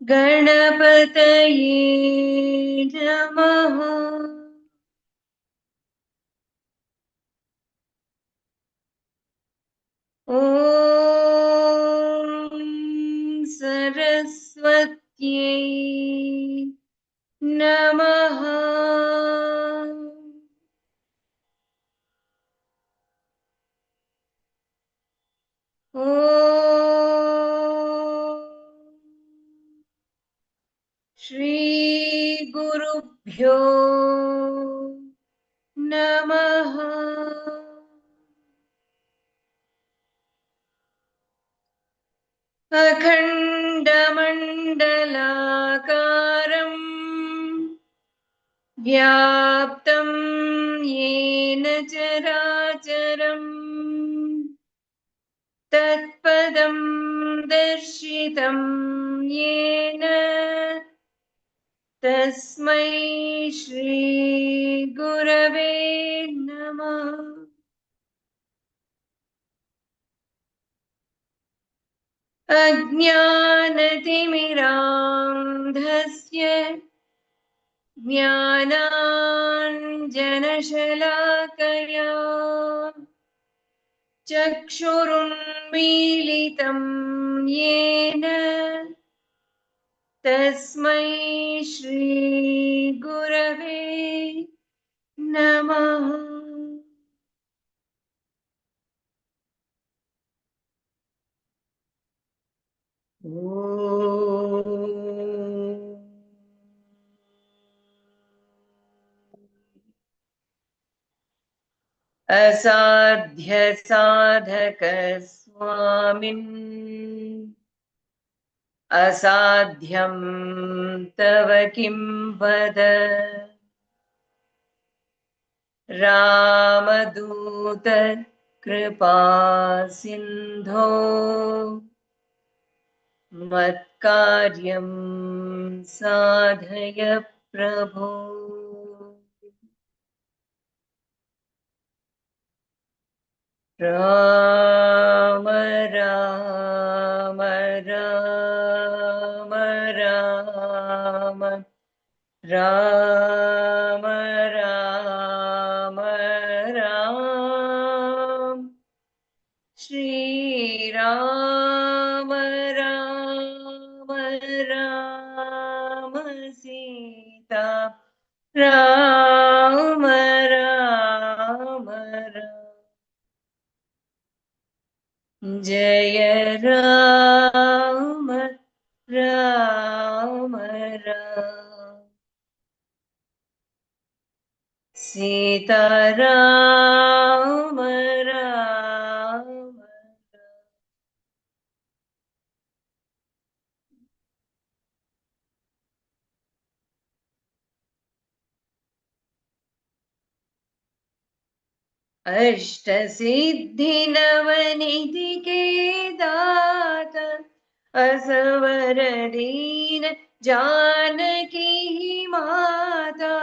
गणपतये नमः। ॐ सरस्वत्यै नमः। ॐ श्री गुरुभ्यो नमः। अखण्डमण्डलाकारम् व्याप्तं येन चराचरम् तत्पदं दर्शितं येन तस्मै श्री गुरवे नमः। अज्ञानतिमिरान्धस्य ज्ञानाञ्जनशलाकया चक्षुरुन्मीलितं येन तस्मै श्री गुरवे नमः। असाध्य साधक स्वामिन् असाध्यं तव किं वद। रामदूत कृपा सिन्धो मत्कार्यं साधय प्रभो। राम राम राम राम राम राम राम श्री राम राम राम सीता राम राम राम जय राम राम राम सीता राम राम। अष्टसिद्धि के दाता असवर दीन जानकी माता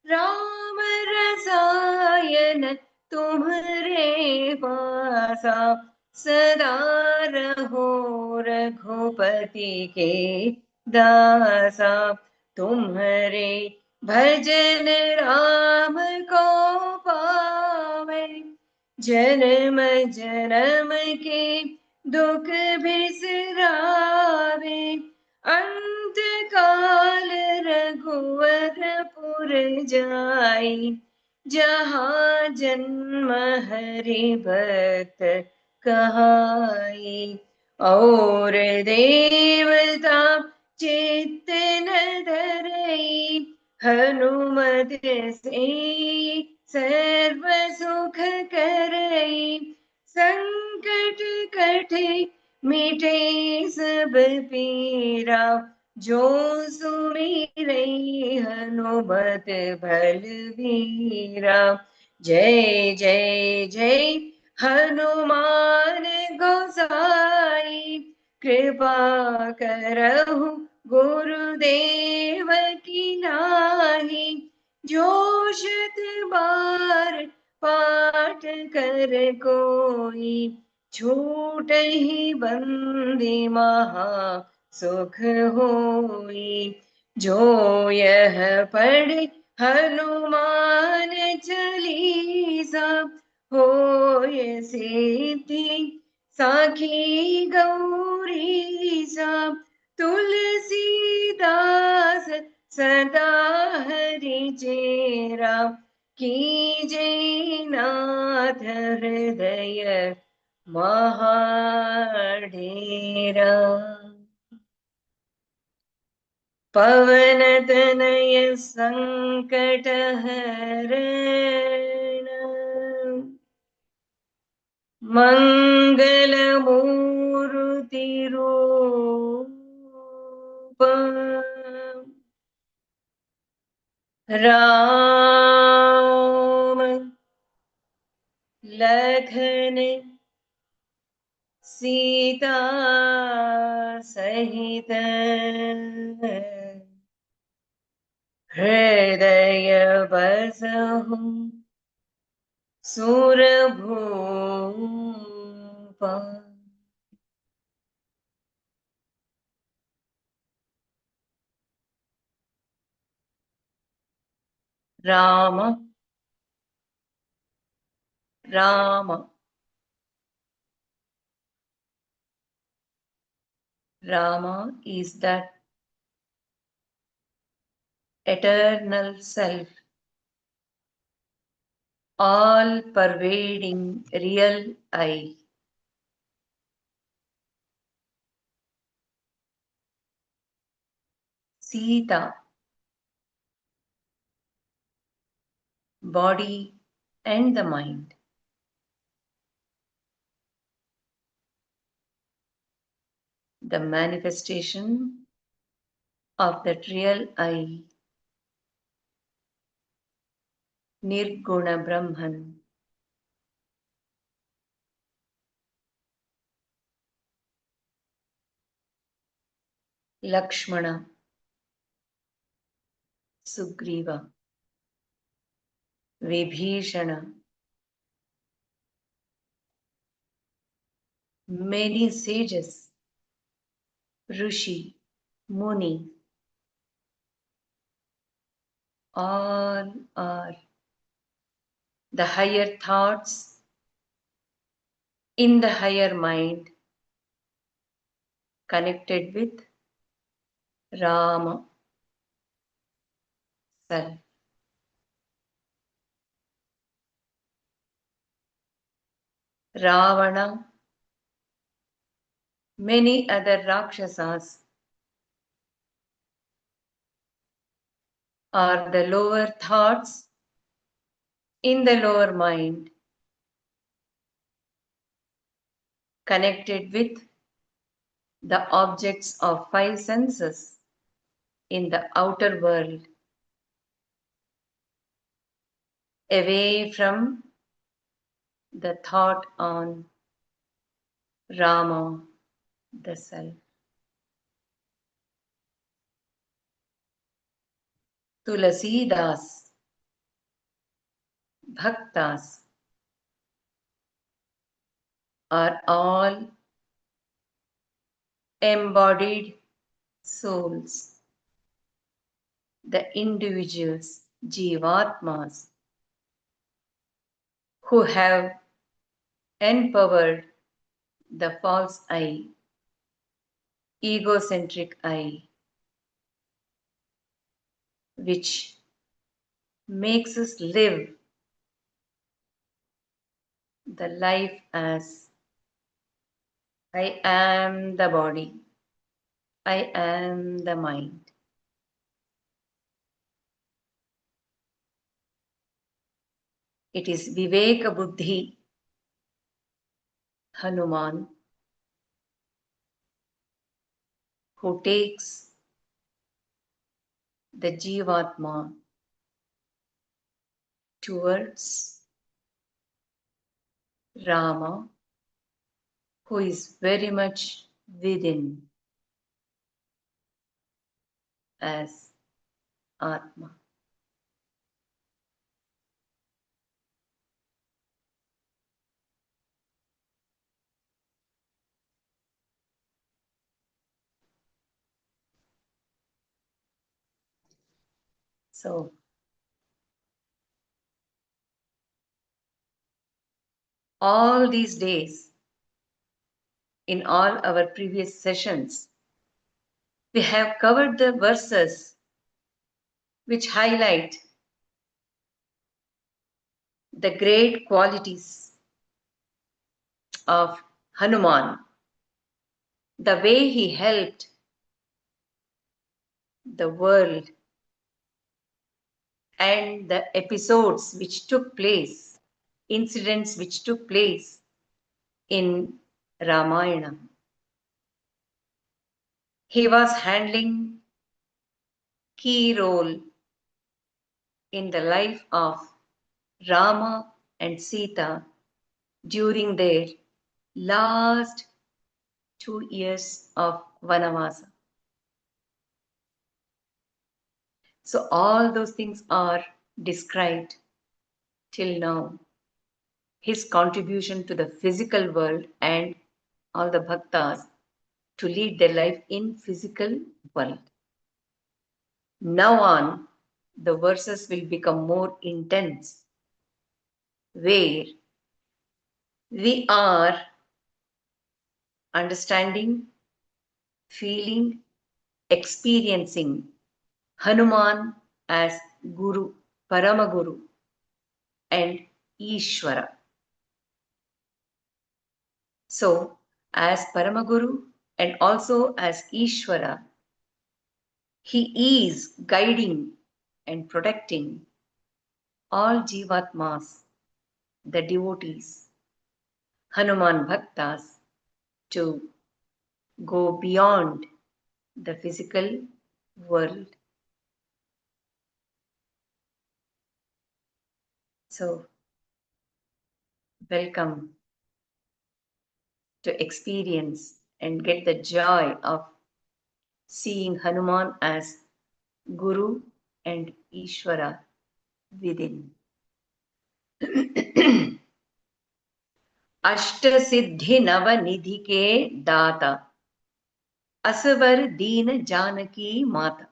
राम रसायन तुम्हरे पासा सदा रहो रघुपति के दासा। तुम्हारे भजन राम को पावे जन्म जन्म के दुख बिसरावे अंत काल रघुवरपुर जाई जहाँ जन्म हरि भक्त कहाई। और देवता चित्त न धरई, हनुमत से सर्व सुख करई। संकट कटे मिटे सब पीरा, जो सुमिरै हनुमत बलवीरा। जय जय जय हनुमान गोसाई, कृपा करहु गुरुदेव की नाहि। जो शत बार पाठ कर कोई, छूटहि बंदी महा सुख होई। जो यह पढ़े हनुमान चालीसा, होय सिद्धि साखी गौरीसा। तुलसीदास सदा हरि चेरा, कीजे नाथ हृदय महाडेरा। पवन तनय संकट हरण, मंगल मूर्ति रूप। राम लखन सीता सहित, हृदय बसहु सुरभूप। Ram Ram Rama is that eternal self, all pervading real I. Sita, body and the mind. The manifestation of that real I, Nirguna Brahman. Lakshmana, Sugriva, Vibhishana, many sages, Rishi, Muni, all are the higher thoughts in the higher mind connected with Rama, self. Ravana, many other Rakshasas are the lower thoughts in the lower mind connected with the objects of five senses in the outer world, away from the thought on Rama, the self. Tulsidas, Bhaktas are all embodied souls, the individuals, Jivatmas, who have empowered the false I, egocentric I, which makes us live the life as I am the body. I am the mind. It is Viveka Buddhi, Hanuman, who takes the Jivatma towards Rama, who is very much within as Atma. So, all these days, in all our previous sessions, we have covered the verses which highlight the great qualities of Hanuman, the way he helped the world, and the episodes which took place, incidents which took place in Ramayana. He was handling key role in the life of Rama and Sita during their last 2 years of Vanavasa. So all those things are described till now. His contribution to the physical world and all the bhaktas to lead their life in physical world. Now on, the verses will become more intense, where we are understanding, feeling, experiencing Hanuman as Guru, Paramaguru, and Ishvara. So, as Paramaguru and also as Ishvara, he is guiding and protecting all Jivatmas, the devotees, Hanuman Bhaktas, to go beyond the physical world. So, welcome to experience and get the joy of seeing Hanuman as Guru and Ishvara within. अष्ट सिद्धि नव निधि के दाता असवर दीन जानकी माता.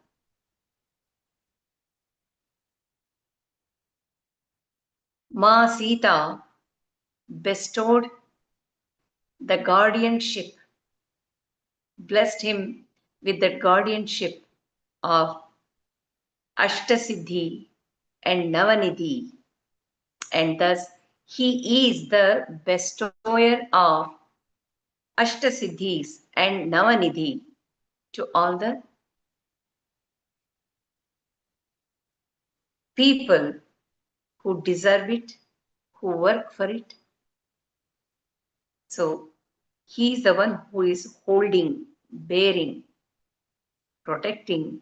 Ma Sita bestowed the guardianship, blessed him with the guardianship of Ashtasiddhi and Navanidhi, and thus he is the bestower of Ashtasiddhis and Navanidhi to all the people who deserve it, who work for it. So he is the one who is holding, bearing, protecting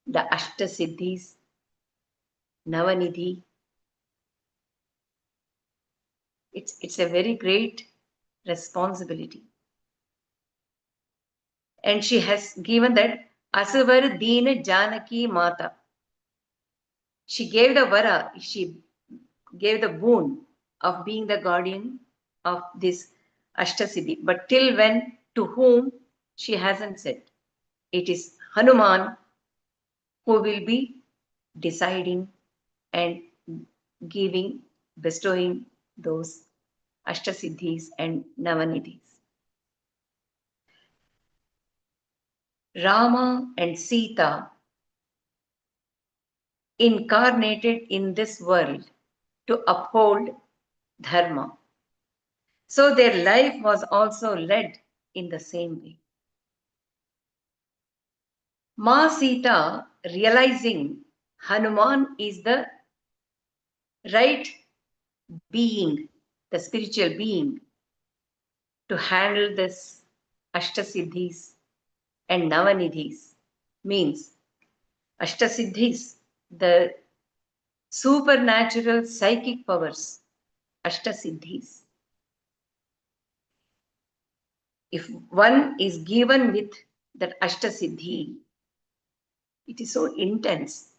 the Ashtasiddhis, Navanidhi. It's a very great responsibility. And she has given that Asavar Dina Janaki Mata. She gave the vara, she gave the boon of being the guardian of this Ashtasiddhi. But till when, to whom, she hasn't said. It is Hanuman who will be deciding and giving, bestowing those Ashtasiddhis and Navanidhis. Rama and Sita incarnated in this world to uphold dharma. So their life was also led in the same way. Ma Sita, realizing Hanuman is the right being, the spiritual being, to handle this Ashtasiddhis and Navanidhis, means Ashtasiddhis, the supernatural psychic powers, Ashtasiddhis. If one is given with that Ashtasiddhi, it is so intense.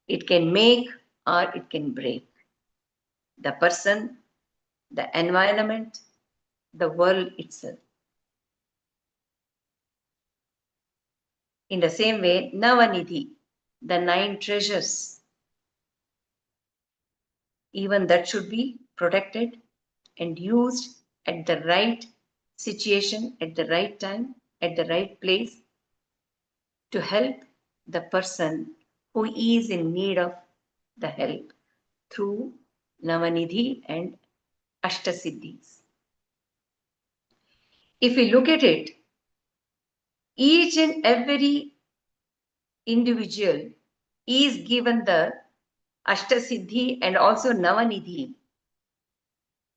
It can make or it can break the person, the environment, the world itself. In the same way, Navanidhi, the 9 treasures, even that should be protected and used at the right situation, at the right time, at the right place to help the person who is in need of the help through Navanidhi and Ashtasiddhis. If we look at it, each and every individual is given the Ashtasiddhi and also Navanidhi,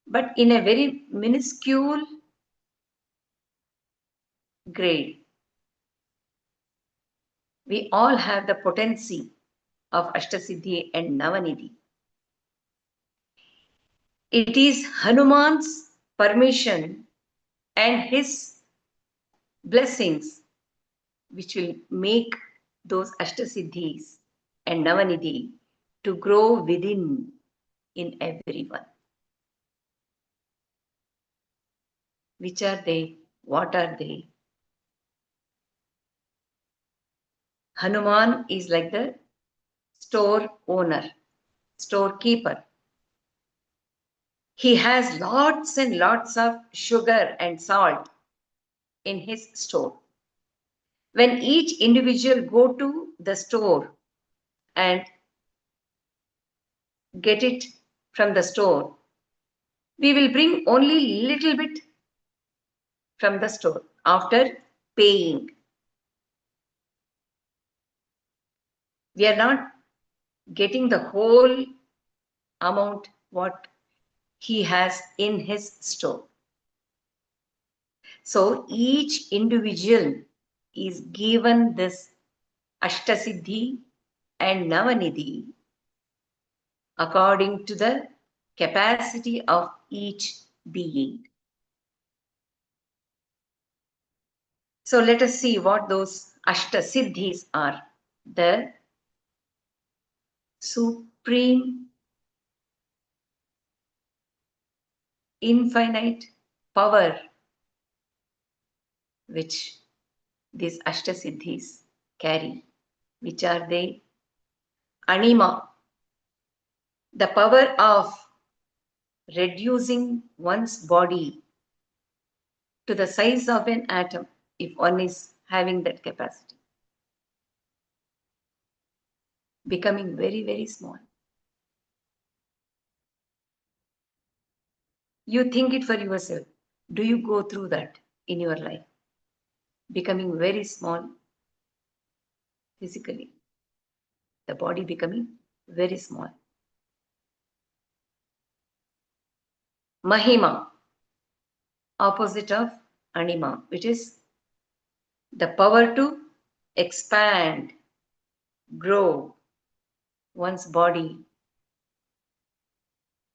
but in a very minuscule grade. We all have the potency of Ashtasiddhi and Navanidhi. It is Hanuman's permission and his blessings which will make those Ashtasiddhis and Navanidhi to grow within in everyone. Which are they? What are they? Hanuman is like the store owner, storekeeper. He has lots and lots of sugar and salt in his store. When each individual go to the store and get it from the store, we will bring only little bit from the store after paying. We are not getting the whole amount what he has in his store. So each individual is given this Ashtasiddhi and Navanidhi according to the capacity of each being. So let us see what those Ashtasiddhis are. The supreme, infinite power which these Ashtasiddhis carry. Which are they? Anima, the power of reducing one's body to the size of an atom, if one is having that capacity. Becoming very, very small. You think it for yourself. Do you go through that in your life? Becoming very small physically. The body becoming very small. Mahima, opposite of anima, which is the power to expand, grow one's body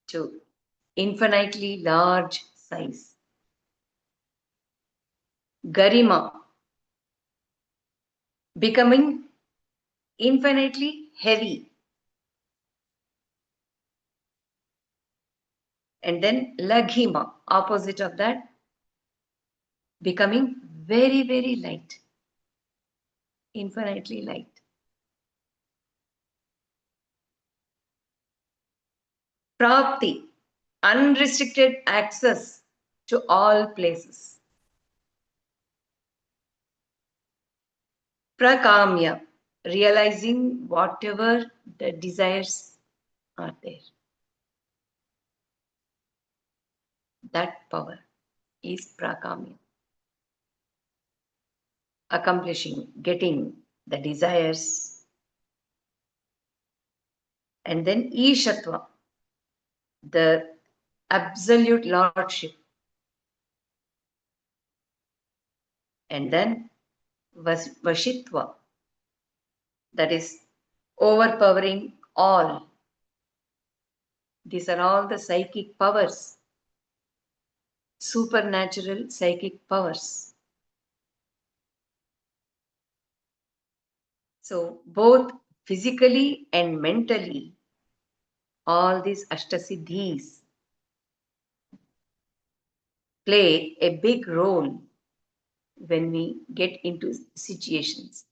to infinitely large size. Garima, becoming infinitely heavy. And then Laghima, opposite of that, becoming very, very light. Infinitely light. Prapti, unrestricted access to all places. Prakamya, realizing whatever the desires are there. That power is prakamya. accomplishing, getting the desires. And then Ishatva, the absolute lordship. And then Vashitva, that is overpowering all. These are all the psychic powers, supernatural psychic powers. So, both physically and mentally, all these Ashtasiddhis play a big role when we get into situations.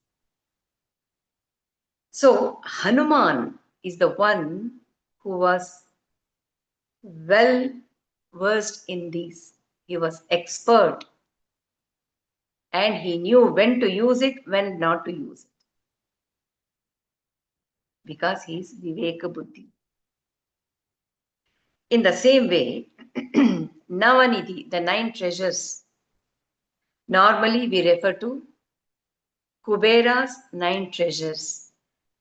So, Hanuman is the one who was well versed in these. He was expert and he knew when to use it, when not to use it. Because he is Viveka Buddhi. In the same way, Navanidhi, the 9 treasures, normally we refer to Kubera's 9 treasures,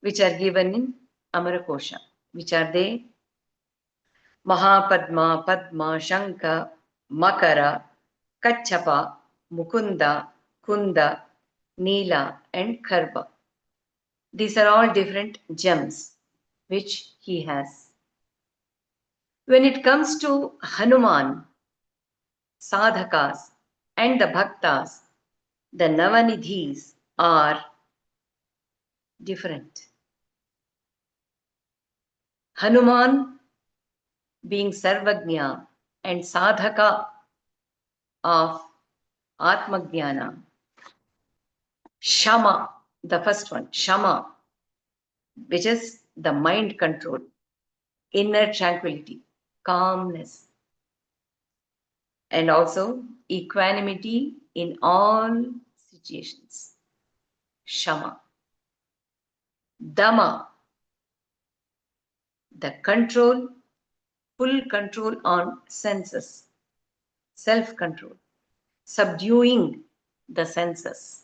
which are given in Amarakosha. Which are they? Mahapadma, Padma, Shanka, Makara, Kachapa, Mukunda, Kunda, Neela, and Kharba. These are all different gems which he has. When it comes to Hanuman, sadhakas, and the bhaktas, the Navanidhis are different. Hanuman being Sarvajna and sadhaka of Atmajnana. Shama, the first one, Shama, which is the mind control, inner tranquility, calmness, and also equanimity in all situations. Shama. Dama, the control, full control on senses, self control, subduing the senses.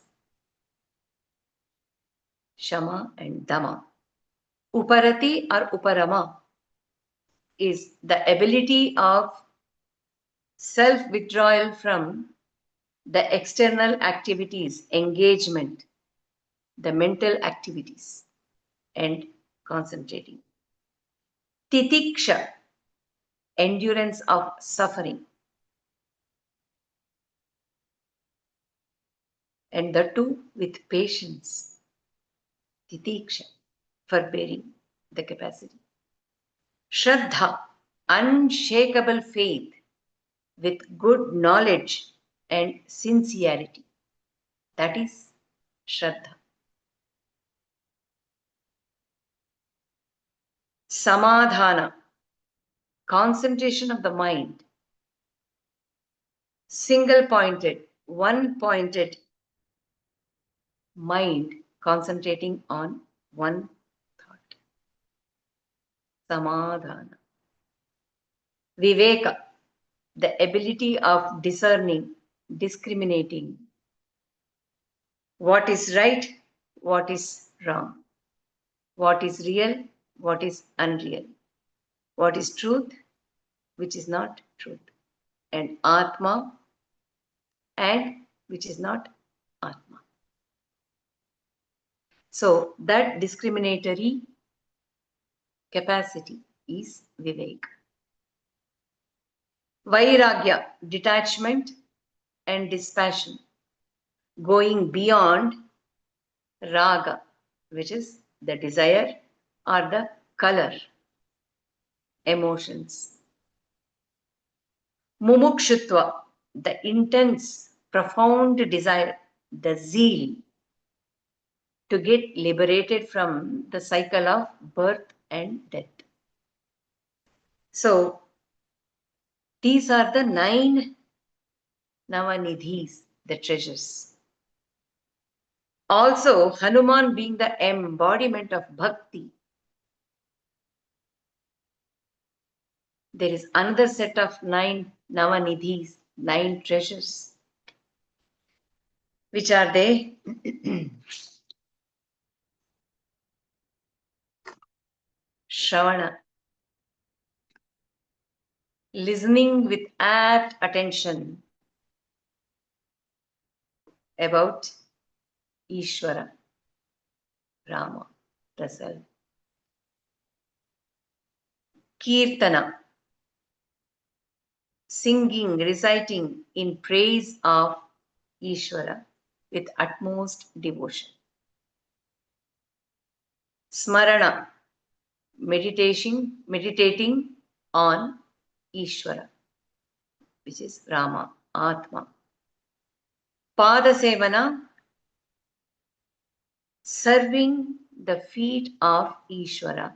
Shama and Dama. Uparati or Uparama is the ability of self withdrawal from the external activities, engagement, the mental activities, and concentrating. Titiksha, endurance of suffering. And the two with patience. Titiksha, forbearing the capacity. Shraddha, unshakable faith with good knowledge and sincerity. That is Shraddha. Samadhana, concentration of the mind. Single pointed, one pointed mind concentrating on one thought. Samadhana. Viveka, the ability of discerning, discriminating what is right, what is wrong, what is real, what is unreal, what is truth, which is not truth, and Atma, and which is not Atma. So that discriminatory capacity is Vivek. Vairagya, detachment and dispassion, going beyond raga, which is the desire or the color, emotions. Mumukshutva, the intense, profound desire, the zeal to get liberated from the cycle of birth and death. So, these are the 9 Navanidhis, the treasures. Also, Hanuman being the embodiment of bhakti, there is another set of 9 Navanidhis, 9 treasures. Which are they? Shravana, listening with apt attention about Ishvara, Rama, the self. Kirtana, singing, reciting in praise of Ishvara with utmost devotion. Smarana, meditating on Ishvara, which is Rama, Atma. Padasevana, serving the feet of Ishvara,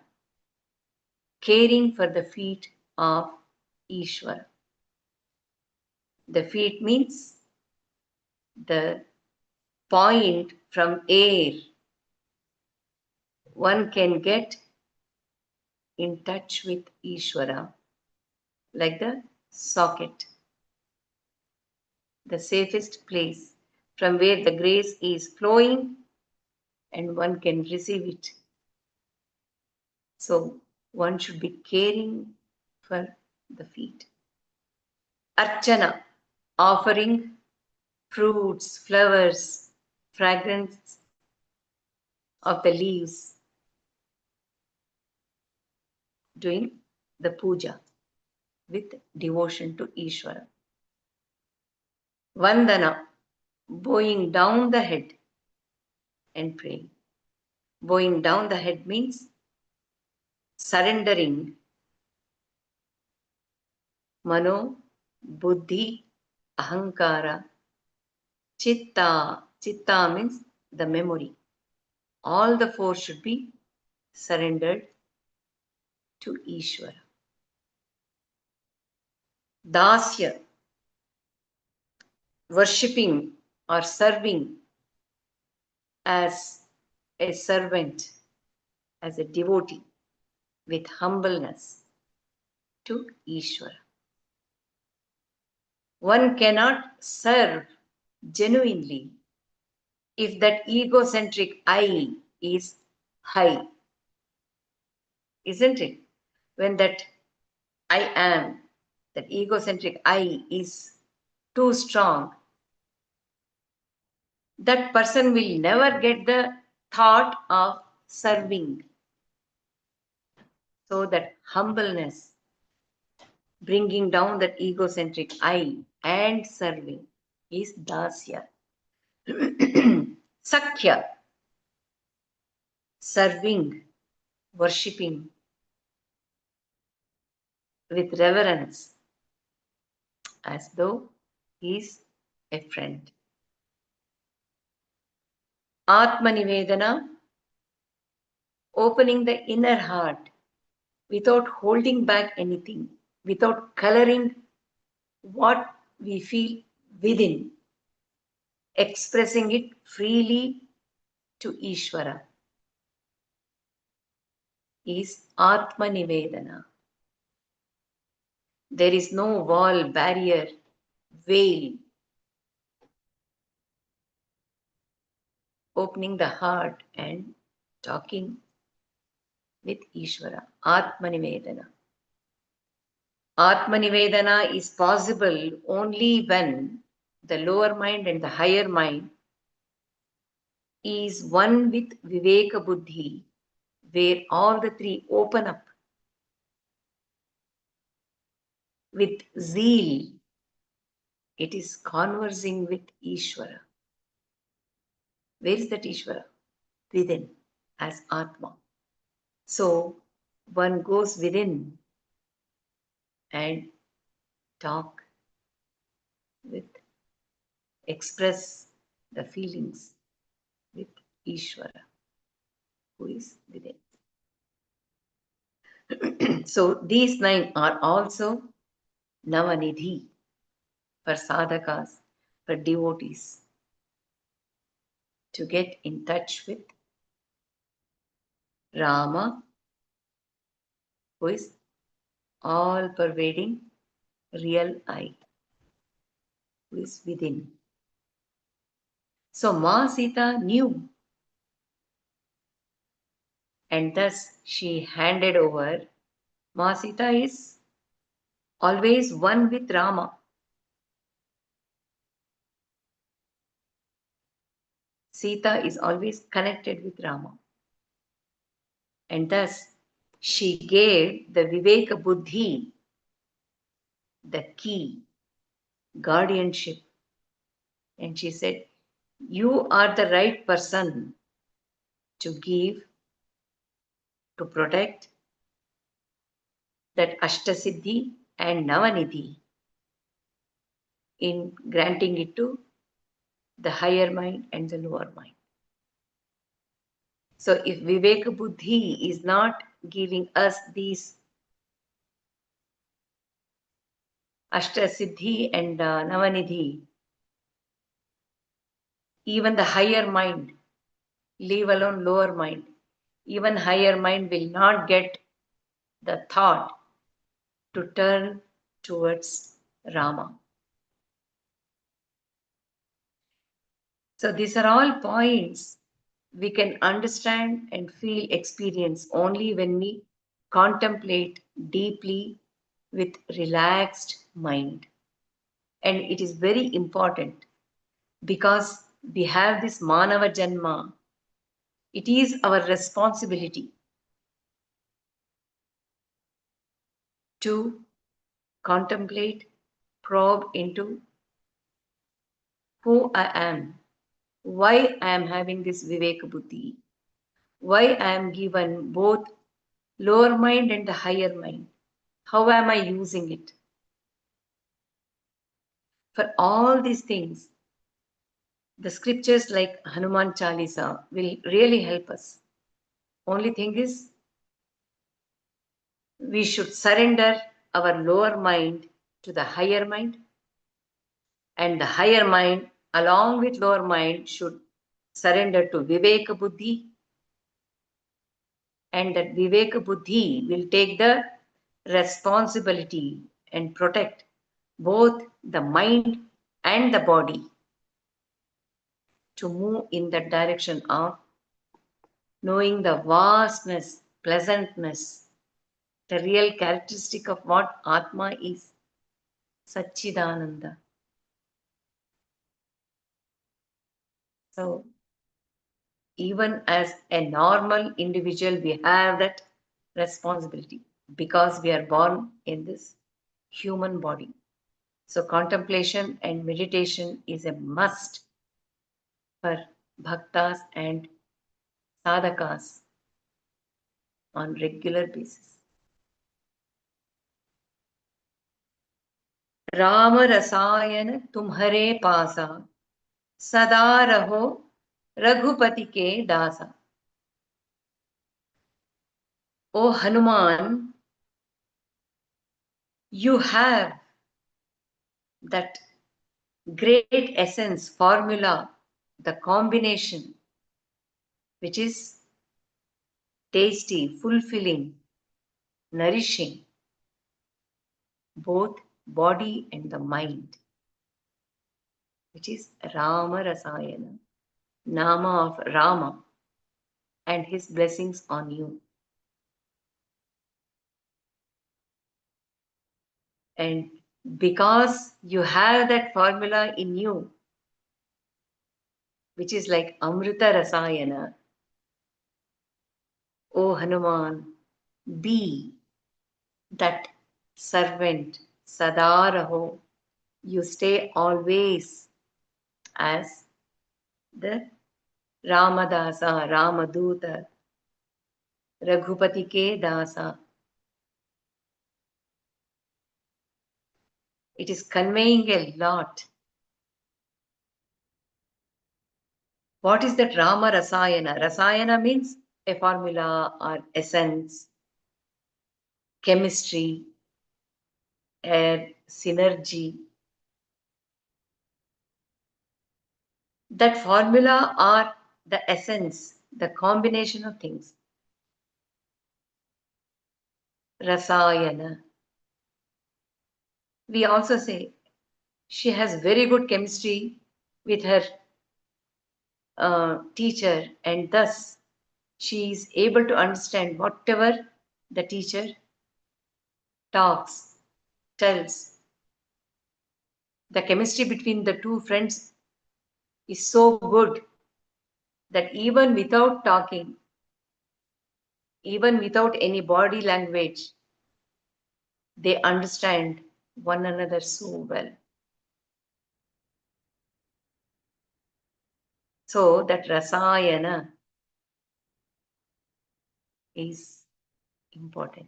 caring for the feet of Ishvara. The feet means the point from air one can get in touch with Ishvara, like the socket, the safest place from where the grace is flowing and one can receive it. So one should be caring for the feet. Archana, offering fruits, flowers, fragrance of the leaves, doing the puja with devotion to Ishvara. Vandana, bowing down the head and praying. Bowing down the head means surrendering mano, buddhi, ahankara, chitta. Chitta means the memory. All the four should be surrendered to Ishvara. Dasya, worshipping or serving as a servant, as a devotee with humbleness to Ishvara. One cannot serve genuinely if that egocentric I is high, isn't it? When that I am, that egocentric I is too strong, that person will never get the thought of serving. So that humbleness, bringing down that egocentric I and serving is dasya. Sakya, serving, worshipping with reverence as though he is a friend. Atmanivedana, opening the inner heart without holding back anything, without coloring what we feel within, expressing it freely to Ishvara is Atmanivedana. There is no wall, barrier, veil. Opening the heart and talking with Ishvara. Atmanivedana. Atmanivedana is possible only when the lower mind and the higher mind is one with Viveka Buddhi, where all the three open up with zeal. It is conversing with Ishvara. Where is that Ishvara? Within, as Atma. So one goes within and talk with, express the feelings with Ishvara, who is within. So these 9 are also Navanidhi for sadhakas, for devotees to get in touch with Rama, who is all pervading real I, who is within. So Ma Sita knew, and thus she handed over. Ma Sita is always one with Rama. Sita is always connected with Rama. And thus she gave the Viveka Buddhi the key, guardianship. And she said, you are the right person to give, to protect that Ashtasiddhi and Navanidhi in granting it to the higher mind and the lower mind. So if Viveka Buddhi is not giving us these Ashtasiddhi and Navanidhi, even the higher mind, leave alone lower mind, even higher mind will not get the thought to turn towards Rama. So these are all points we can understand and feel experience only when we contemplate deeply with relaxed mind. And it is very important because we have this Manava Janma. It is our responsibility to contemplate, probe into who I am, why I am having this Viveka Buddhi, why I am given both lower mind and the higher mind. How am I using it? For all these things, the scriptures like Hanuman Chalisa will really help us. Only thing is, we should surrender our lower mind to the higher mind, and the higher mind, along with lower mind, should surrender to Viveka Buddhi, and that Viveka Buddhi will take the responsibility and protect both the mind and the body to move in the direction of knowing the vastness, pleasantness, the real characteristic of what Atma is, Satchidananda. So, even as a normal individual, we have that responsibility because we are born in this human body. So, contemplation and meditation is a must for bhaktas and sadhakas on regular basis. Ram रसायन तुम्हारे पासा सदा रहो रघुपति के दासा. O Hanuman, you have that great essence, formula, the combination, which is tasty, fulfilling, nourishing both body and the mind, which is Rama Rasayana, Nama of Rama, and his blessings on you. And because you have that formula in you, which is like Amrita Rasayana, O Hanuman, be that servant, Sadaraho, you stay always as the Ramadasa, Ramaduta, Raghupati ke Dasa. It is conveying a lot. What is that Rama Rasayana? Rasayana means a formula or essence, chemistry, air, synergy. That formula or the essence, the combination of things. Rasayana. We also say she has very good chemistry with her teacher, and thus she is able to understand whatever the teacher talks, tells. The chemistry between the two friends is so good that even without talking, even without any body language, they understand one another so well. So that rasayana is important.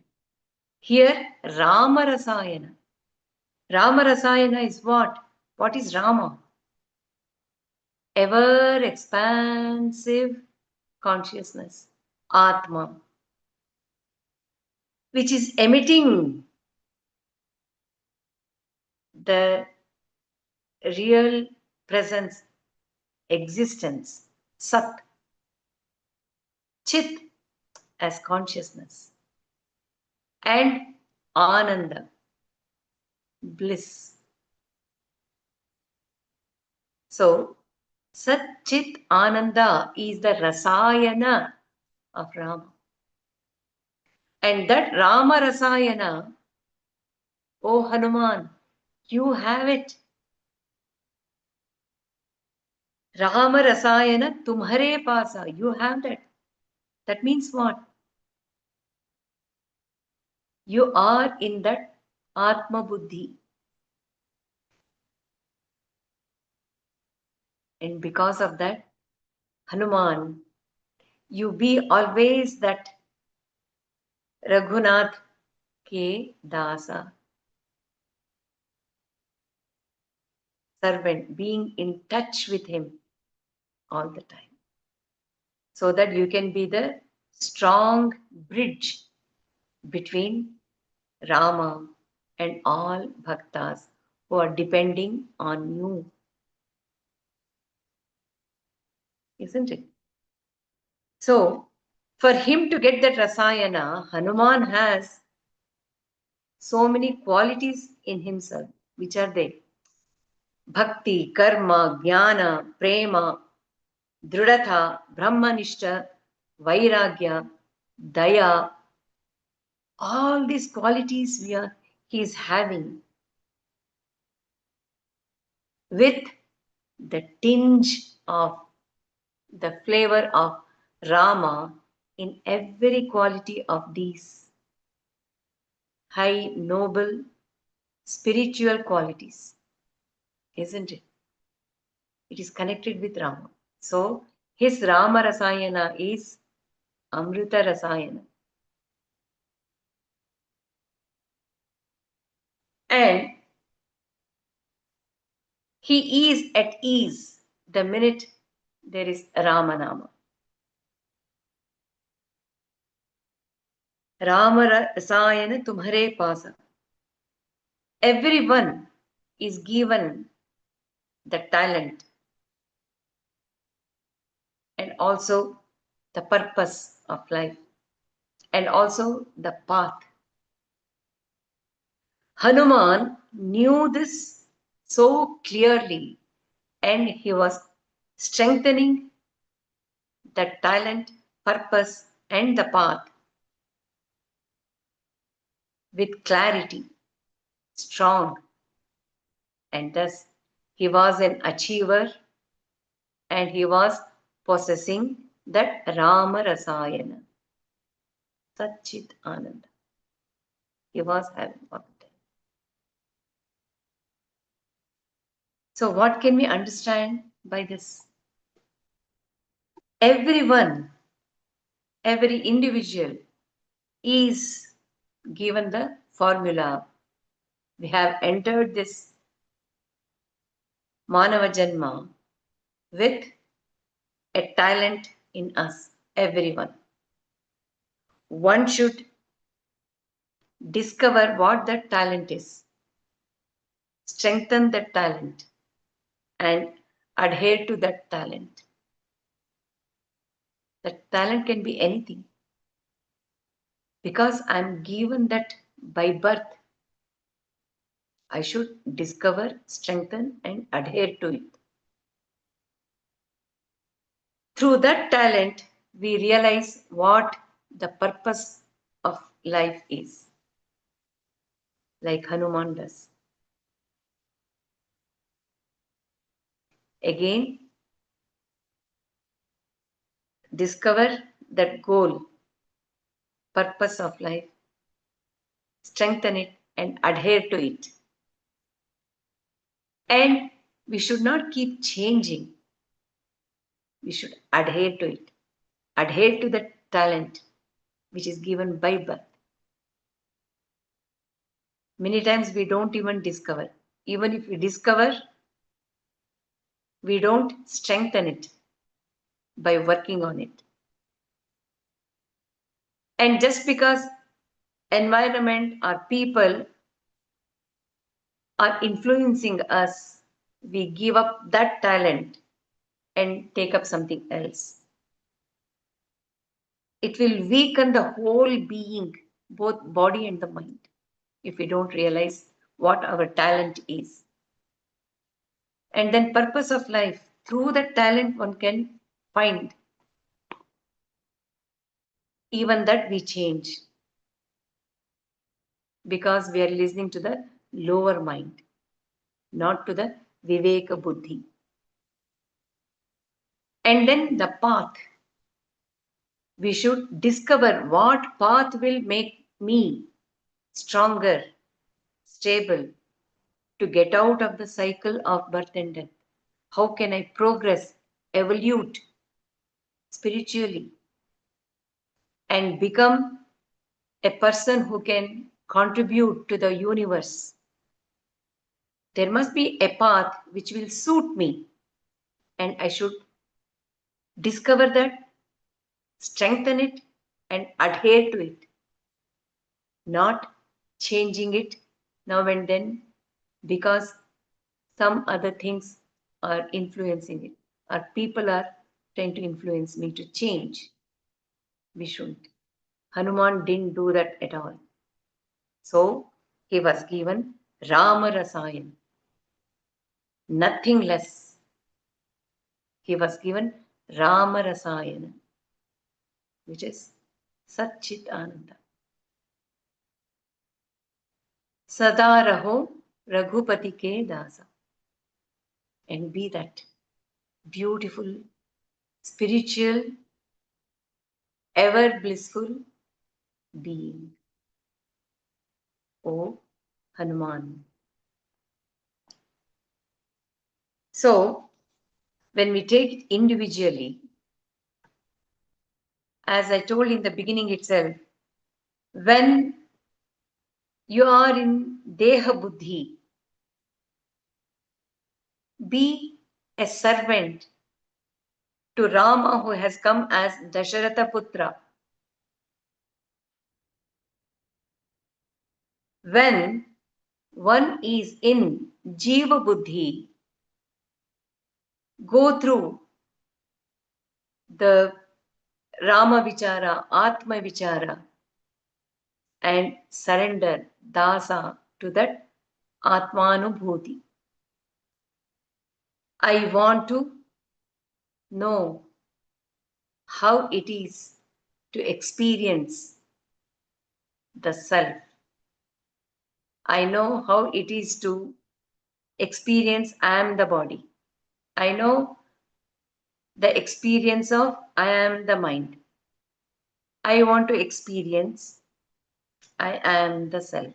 Here, Rama Rasayana. Rama Rasayana is what? What is Rama? Ever expansive consciousness, Atma, which is emitting the real presence, existence, Sat, Chit as consciousness, and Ananda, bliss. So, Sat Chit Ananda is the Rasayana of Rama. And that Rama Rasayana, oh Hanuman, you have it. Rama Rasayana tumhare pasa, you have that. That means what? You are in that Atma Buddhi. And because of that, Hanuman, you be always that Raghunath ke dasa, servant, being in touch with him all the time. So that you can be the strong bridge between Rama and all bhaktas who are depending on you. Isn't it? So, for him to get that Rasayana, Hanuman has so many qualities in himself. Which are they? Bhakti, Karma, Jnana, Prema, Dridhatha, Brahmanishta, Vairagya, Daya. All these qualities he is having with the tinge of the flavor of Rama in every quality of these high, noble, spiritual qualities, isn't it? It is connected with Rama. So, his Rama Rasayana is Amrita Rasayana. And he is at ease the minute there is Ramanama. Rama Rasayana tumhare pasa. Everyone is given the talent and also the purpose of life and also the path. Hanuman knew this so clearly and he was strengthening the talent, purpose, and the path with clarity, strong, and thus he was an achiever and he was possessing that Rama Rasayana, Satchit Ananda. He was having all the time. So, what can we understand by this? Everyone, every individual is given the formula. We have entered this Manava Janma with a talent in us, everyone. One should discover what that talent is, strengthen that talent, and adhere to that talent. That talent can be anything. Because I'm given that by birth, I should discover, strengthen, and adhere to it. Through that talent, we realize what the purpose of life is, like Hanuman does. Again, discover that goal, purpose of life, strengthen it, and adhere to it. And we should not keep changing. We should adhere to it. Adhere to the talent which is given by birth. Many times we don't even discover. Even if we discover, we don't strengthen it by working on it. And just because environment or people are influencing us, we give up that talent and take up something else. It will weaken the whole being, both body and the mind, if we don't realize what our talent is. And then purpose of life, through that talent one can find. Even that we change because we are listening to the lower mind, not to the Viveka Buddhi. And then the path. We should discover what path will make me stronger, stable, to get out of the cycle of birth and death. How can I progress, evolve spiritually, and become a person who can contribute to the universe? There must be a path which will suit me, and I should discover that, strengthen it, and adhere to it, not changing it now and then because some other things are influencing it, or people are trying to influence me to change. We shouldn't. Hanuman didn't do that at all. So he was given Rama Rasayan, nothing less. He was given Rama Rasayan, which is Satchit Ananda. Sada raho Raghupati ke dasa. And be that beautiful, spiritual, ever blissful being. O Hanuman. So, when we take it individually, as I told in the beginning itself, when you are in Deha Buddhi, be a servant to Rama who has come as Dasharatha Putra. When one is in Jiva Buddhi, go through the Rama Vichara, Atma Vichara, and surrender dasa to that Atmanubhuti. I want to know how it is to experience the self. I know how it is to experience I am the body. I know the experience of I am the mind. I want to experience I am the self.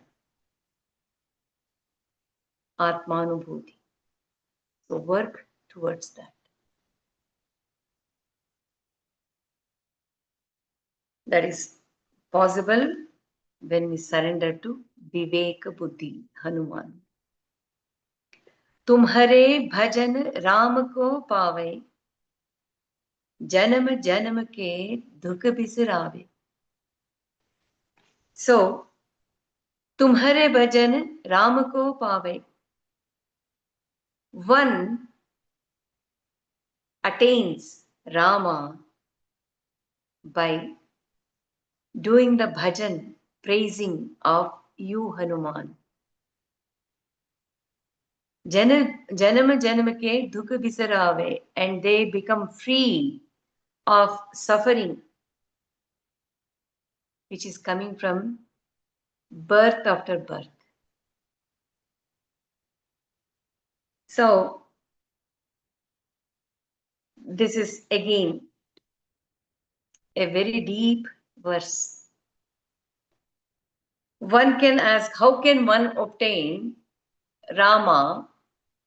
Atmanubhuti. So work towards that. That is possible when we surrender to Viveka Buddhi, Hanuman. तुम्हारे भजन राम को पावे, जन्म जन्म के दुख बिसरावे. So, तुम्हारे भजन राम को पावे. One attains Rama by doing the bhajan, praising of you, Hanuman. Janam janam ke dukh bisarave, and they become free of suffering which is coming from birth after birth. So, this is again a very deep verse. One can ask, how can one obtain Rama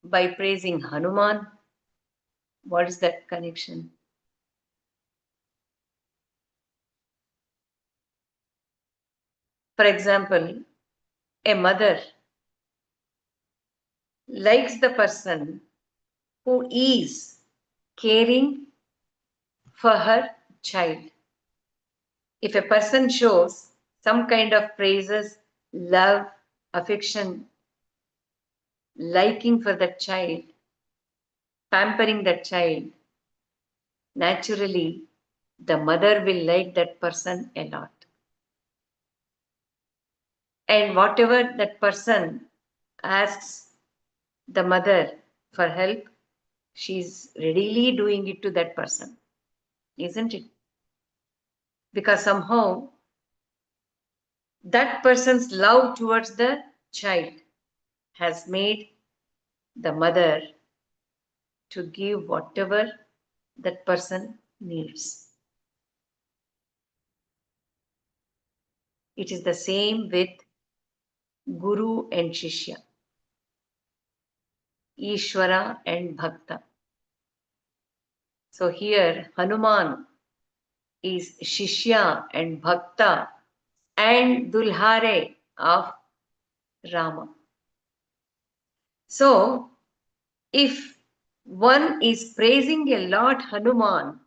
by praising Hanuman? What is that connection? For example, a mother likes the person who is caring for her child. If a person shows some kind of praises, love, affection, liking for that child, pampering that child, naturally the mother will like that person a lot. And whatever that person asks the mother for help, she's readily doing it to that person, isn't it? Because somehow that person's love towards the child has made the mother to give whatever that person needs. It is the same with Guru and Shishya, Ishvara and Bhakta. So here Hanuman is Shishya and Bhakta and Dulhare of Rama. So if one is praising a Lord Hanuman,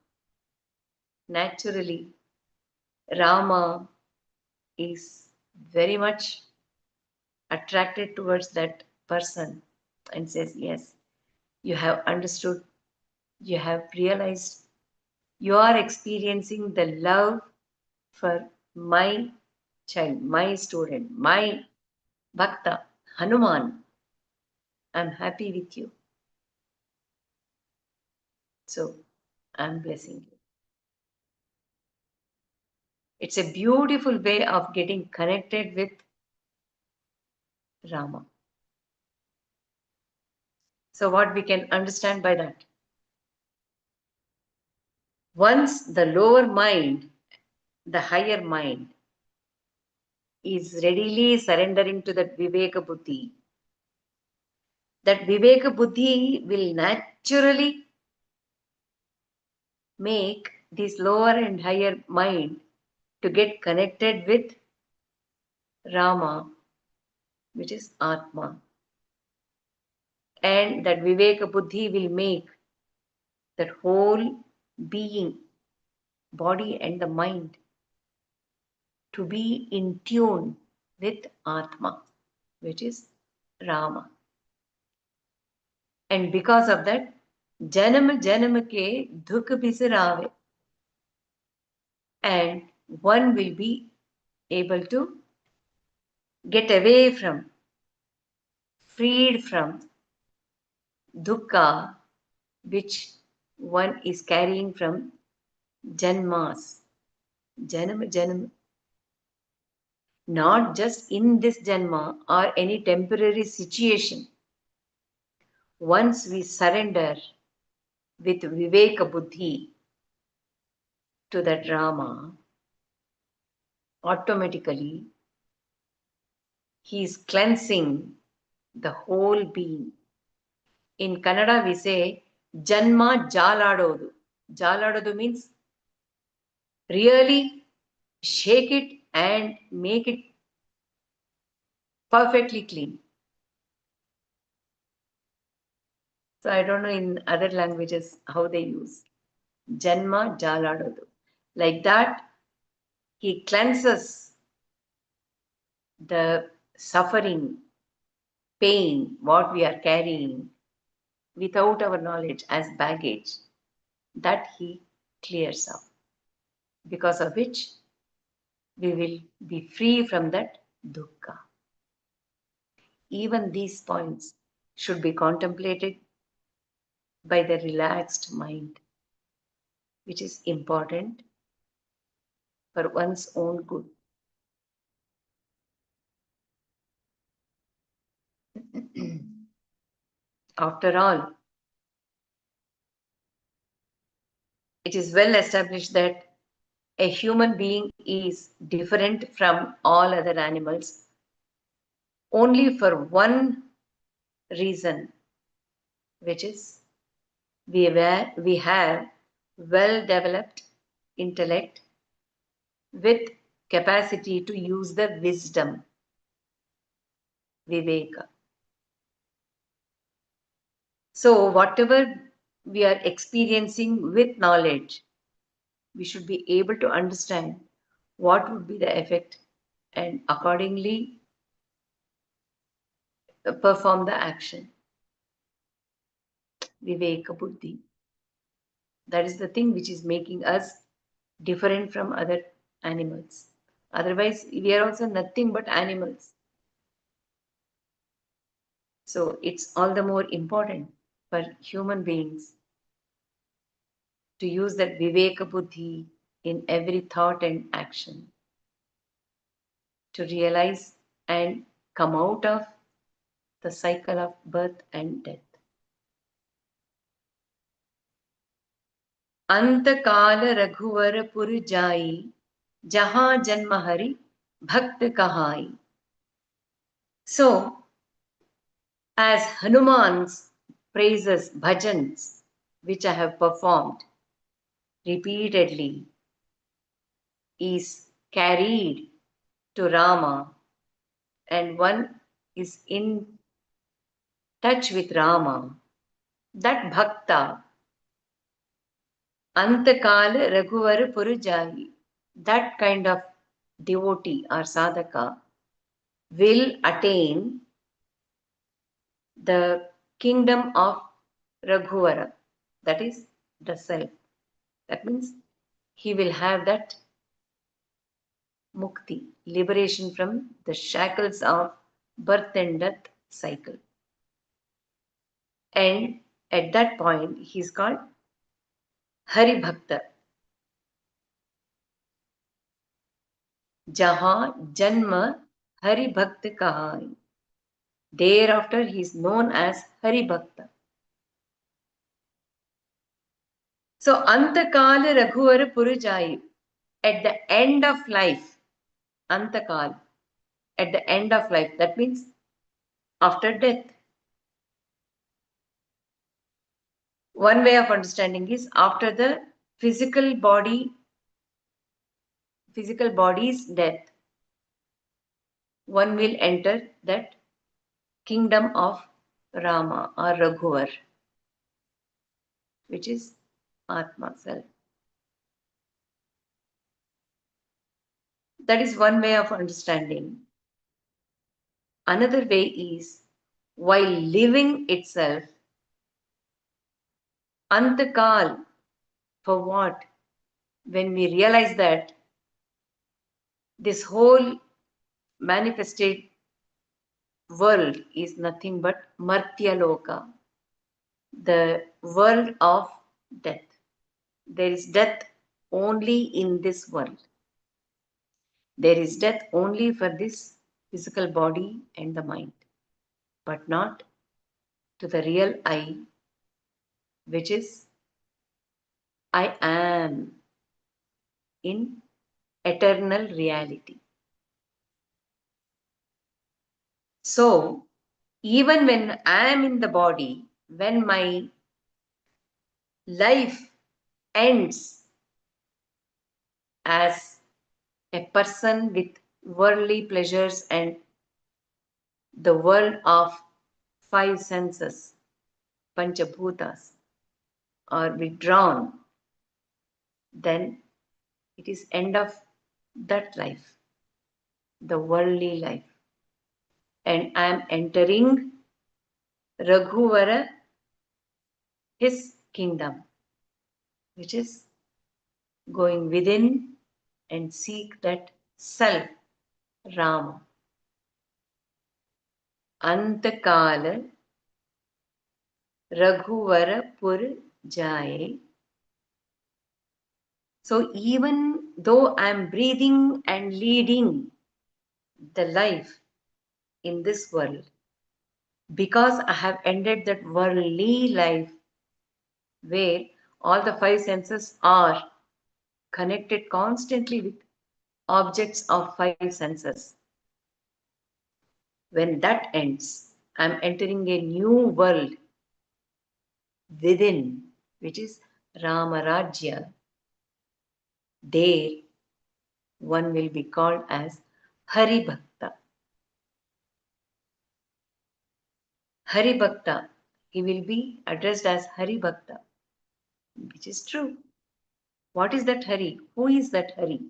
naturally Rama is very much attracted towards that person and says, yes, you have understood, you have realized, you are experiencing the love for my child, my student, my Bhakta, Hanuman. I'm happy with you. So I'm blessing you. It's a beautiful way of getting connected with Rama. So, what we can understand by that? Once the lower mind, the higher mind, is readily surrendering to that Viveka Buddhi, that Viveka Buddhi will naturally make this lower and higher mind to get connected with Rama, which is Atma. And that Viveka Buddhi will make that whole being, body and the mind, to be in tune with Atma, which is Rama. And because of that, Janam Janam ke dukh bisarave. And one will be able to get away from, freed from dukkha which one is carrying from janmas, janam janam. Not just in this janma or any temporary situation. Once we surrender with Viveka Buddhi to that Rama, automatically he is cleansing the whole being. In Kannada we say Janma Jaladodu. Jaladodu means really shake it and make it perfectly clean. So I don't know in other languages how they use Janma Jaladodu. Like that, he cleanses the suffering, pain, what we are carrying without our knowledge as baggage, that he clears up. Because of which we will be free from that dukkha. Even these points should be contemplated by the relaxed mind. which is important for one's own good. After all, it is well established that a human being is different from all other animals only for one reason, which is we have well developed intellect with capacity to use the wisdom, viveka. So whatever we are experiencing with knowledge, we should be able to understand what would be the effect and accordingly perform the action. Viveka buddhi. That is the thing which is making us different from other animals. Otherwise, we are also nothing but animals. So it's all the more important for human beings to use that viveka buddhi in every thought and action to realize and come out of the cycle of birth and death. अंत काल रघुवर पुर जाई जहां जन्म हरि भक्त कहाई. So, as Hanuman's praises, bhajans, which I have performed repeatedly, is carried to Rama, and one is in touch with Rama, that bhakta, antakala raghuvar purujai, that kind of devotee or sadhaka will attain the kingdom of Raghuvara, that is the self. That means he will have that mukti, liberation from the shackles of birth and death cycle. And at that point, he is called Hari Bhakta. Jahan Janma Hari Bhakta Kahai. Thereafter, he is known as Hari Bhakta. So, Antakala Raghuvara Purujai, at the end of life, Antakal, at the end of life, that means after death. One way of understanding is after the physical body's death, one will enter that kingdom of Rama or Raghuvar, which is Atma self. That is one way of understanding. Another way is while living itself, Antakal, for what? When we realize that this whole manifested world is nothing but Martya Loka, the world of death. There is death only in this world. There is death only for this physical body and the mind, but not to the real I, which is I am in eternal reality. So, even when I am in the body, when my life ends as a person with worldly pleasures and the world of five senses, panchabhutas, are withdrawn, then it is end of that life, the worldly life. And I am entering Raghuvara, his kingdom, which is going within and seek that self, Rama. Antakala Raghuvara Pur Jaye So even though I am breathing and leading the life in this world, because I have ended that worldly life where all the five senses are connected constantly with objects of five senses. When that ends, I'm entering a new world within, which is Ramarajya. There, one will be called as Hari Bhakta. Hari Bhakta, he will be addressed as Hari Bhakta, which is true. What is that Hari? Who is that Hari?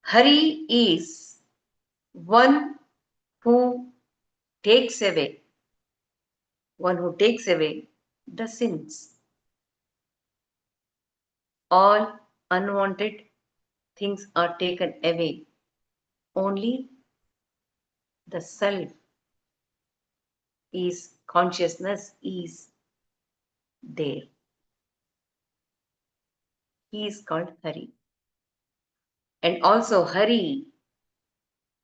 Hari is one who takes away, the sins, all unwanted things are taken away. Only the self is consciousness is there. He is called Hari. And also Hari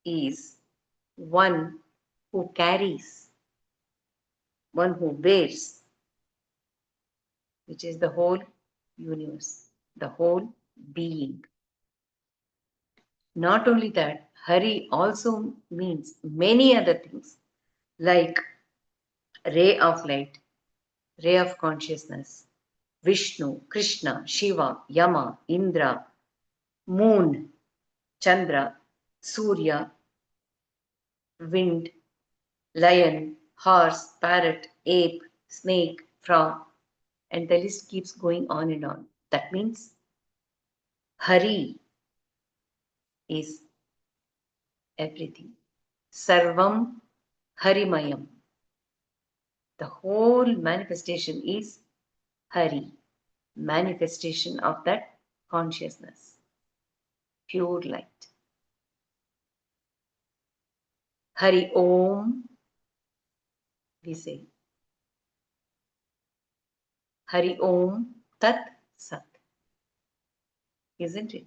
is one who carries, one who bears, which is the whole universe, the whole being. Not only that, Hari also means many other things like ray of light, ray of consciousness, Vishnu, Krishna, Shiva, Yama, Indra, moon, Chandra, Surya, wind, lion, horse, parrot, ape, snake, frog, and the list keeps going on and on. That means Hari is everything. Sarvam Harimayam. The whole manifestation is Hari, manifestation of that consciousness, pure light. Hari Om, we say. Hari Om Tat Sat, isn't it?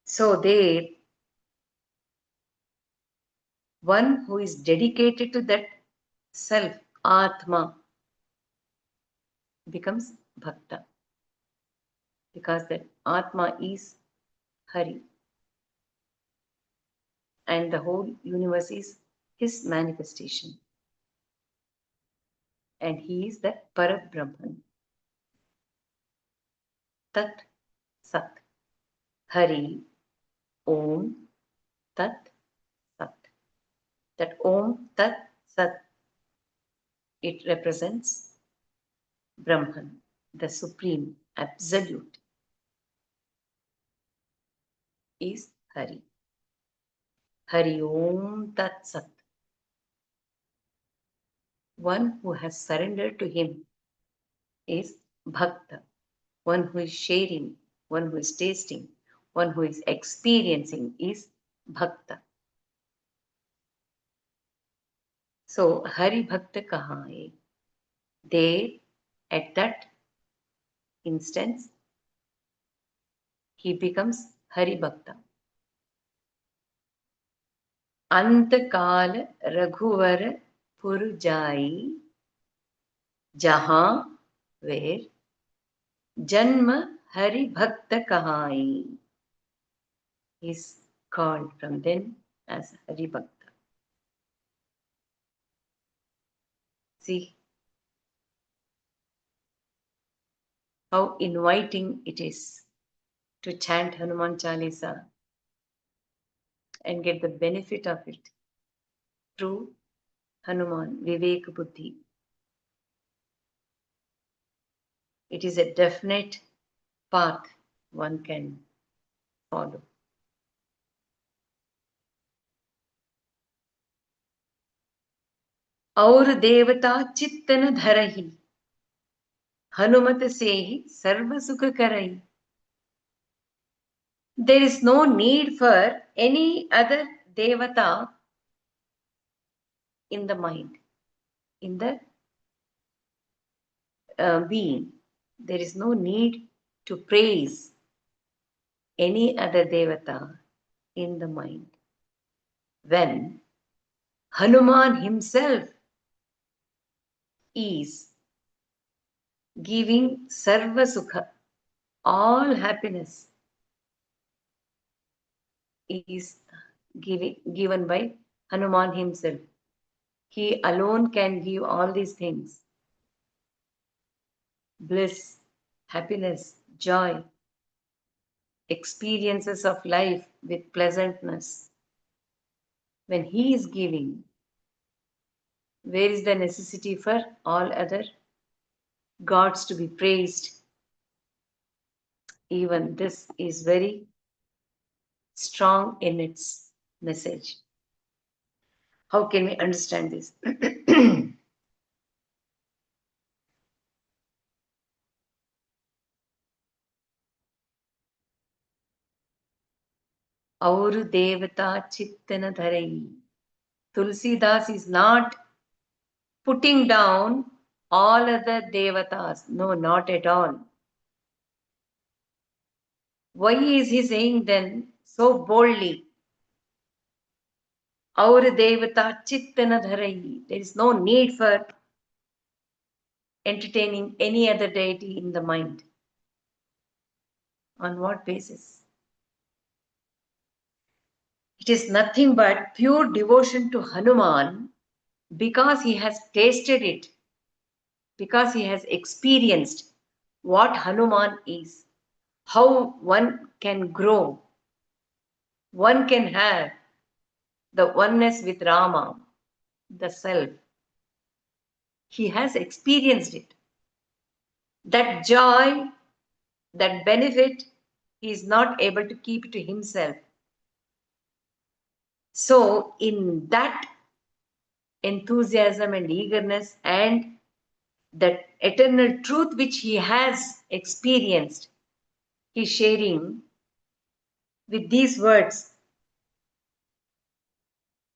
So there, one who is dedicated to that self, Atma, becomes Bhakta. Because that Atma is Hari. And the whole universe is his manifestation. And he is that Parabrahman. Tat Sat. Hari Om Tat Sat. That Om Tat Sat, it represents Brahman, the supreme, absolute, is Hari. Hari Om Tat Sat. One who has surrendered to him is Bhakta. One who is sharing, one who is tasting, one who is experiencing is Bhakta. So Hari Bhakta kahan hai? There, at that instance, he becomes Hari Bhakta. Antakal Raghuvar Purjai, Jahan, where Janma Hari Bhakta kahai, is called from then as Hari Bhakta. See how inviting it is to chant Hanuman Chalisa and get the benefit of it through Hanuman, Vivek Buddhi. It is a definite path one can follow. और देवता चित्तन धरहि हनुमत से ही सर्व सुख करहि. There is no need for any other devata in the mind, in the being. There is no need to praise any other devata in the mind. When Hanuman himself is giving sarva sukha, all happiness is given by Hanuman himself. He alone can give all these things: bliss, happiness, joy, experiences of life with pleasantness. When he is giving, where is the necessity for all other gods to be praised? Even this is very strong in its message. How can we understand this? Auru devata chittana dharai. Tulsidas is not putting down all other devatas. No, not at all. Why is he saying then so boldly? Aur devata chittana dharai. There is no need for entertaining any other deity in the mind. On what basis? It is nothing but pure devotion to Hanuman because he has tasted it, because he has experienced what Hanuman is, how one can grow, one can have the oneness with Rama, the self. He has experienced it. That joy, that benefit, he is not able to keep to himself. So, in that enthusiasm and eagerness and that eternal truth which he has experienced, he is sharing with these words: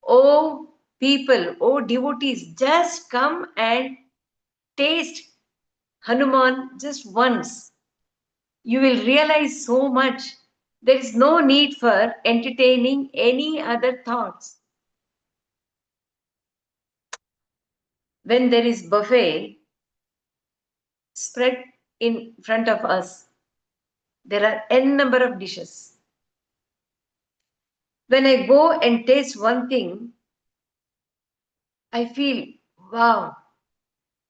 "Oh people, oh devotees, just come and taste Hanuman just once. You will realize so much. There is no need for entertaining any other thoughts." When there is buffet spread in front of us, there are n number of dishes. When I go and taste one thing, I feel, wow,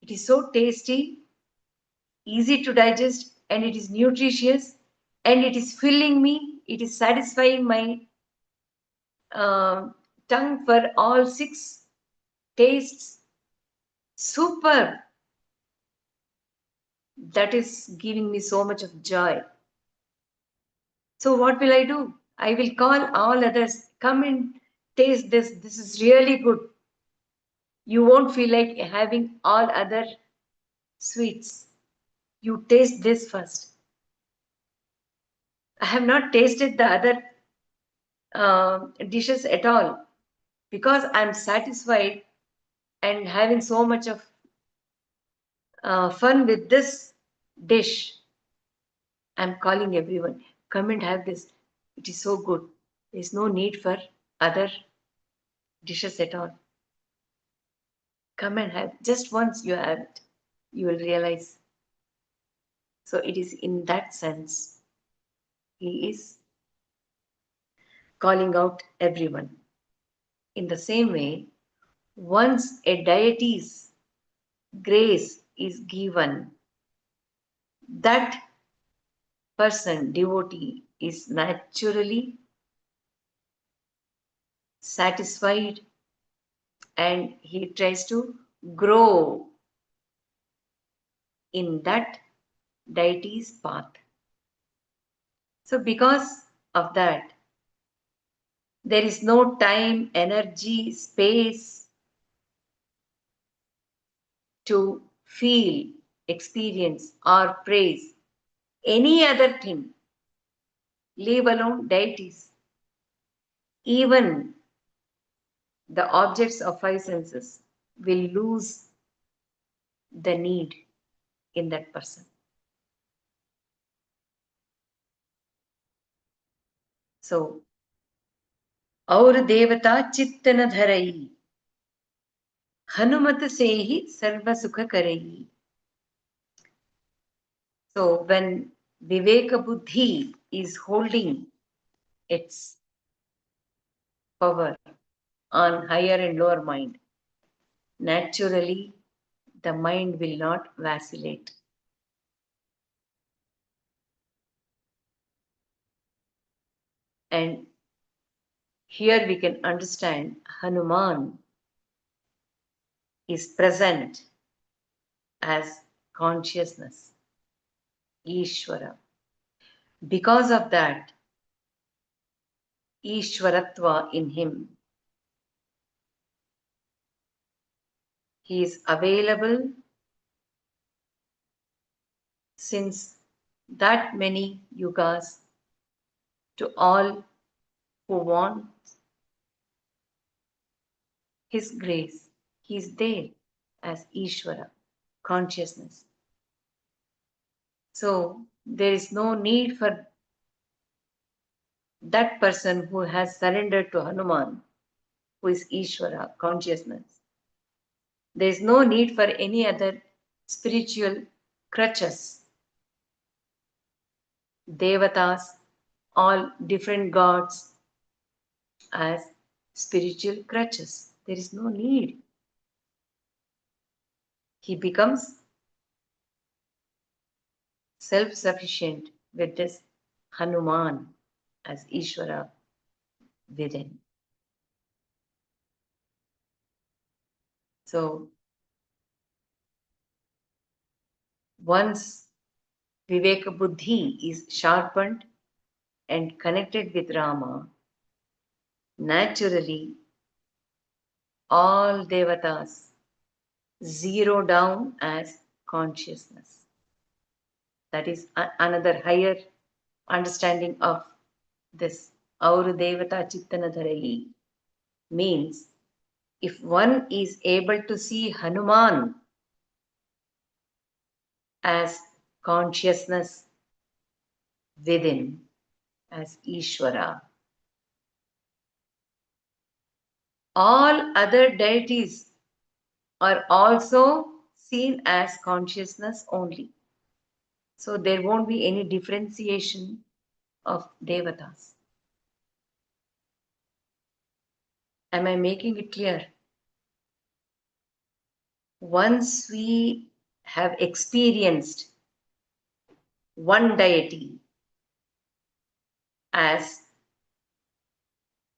it is so tasty, easy to digest, and it is nutritious, and it is filling me, it is satisfying my uh, tongue for all six tastes. Super! That is giving me so much of joy. So, what will I do? I will call all others, come and taste this. This is really good. You won't feel like having all other sweets. You taste this first. I have not tasted the other dishes at all because I'm satisfied and having so much of fun with this dish. I'm calling everyone, come and have this. It is so good. There's no need for other dishes at all. Come and have. Just once you have it, you will realize. So it is in that sense, he is calling out everyone. In the same way, once a deity's grace is given, that person, devotee, is naturally satisfied and he tries to grow in that deity's path. So, because of that, there is no time, energy, space to feel, experience, or praise any other thing, leave alone deities. Even the objects of five senses will lose the need in that person. So, और देवता चित्त न धरई, हनुमत से ही सर्व सुख करई. So, when Viveka Buddhi is holding its power on higher and lower mind, naturally the mind will not vacillate. And here we can understand Hanuman is present as consciousness, Ishvara. Because of that, Ishvaratva in him, he is available since that many yugas to all who want his grace. He is there as Ishvara, consciousness. So there is no need for that person who has surrendered to Hanuman, who is Ishvara, consciousness. There is no need for any other spiritual crutches. Devatas, all different gods as spiritual crutches. There is no need. He becomes self-sufficient with this Hanuman as Ishvara within. So once Viveka Buddhi is sharpened and connected with Rama, naturally all devatas zero down as consciousness. That is another higher understanding of this. Aur devata chittana dharayi means if one is able to see Hanuman as consciousness within, as Ishvara, all other deities are also seen as consciousness only. So there won't be any differentiation of devatas. Am I making it clear? Once we have experienced one deity as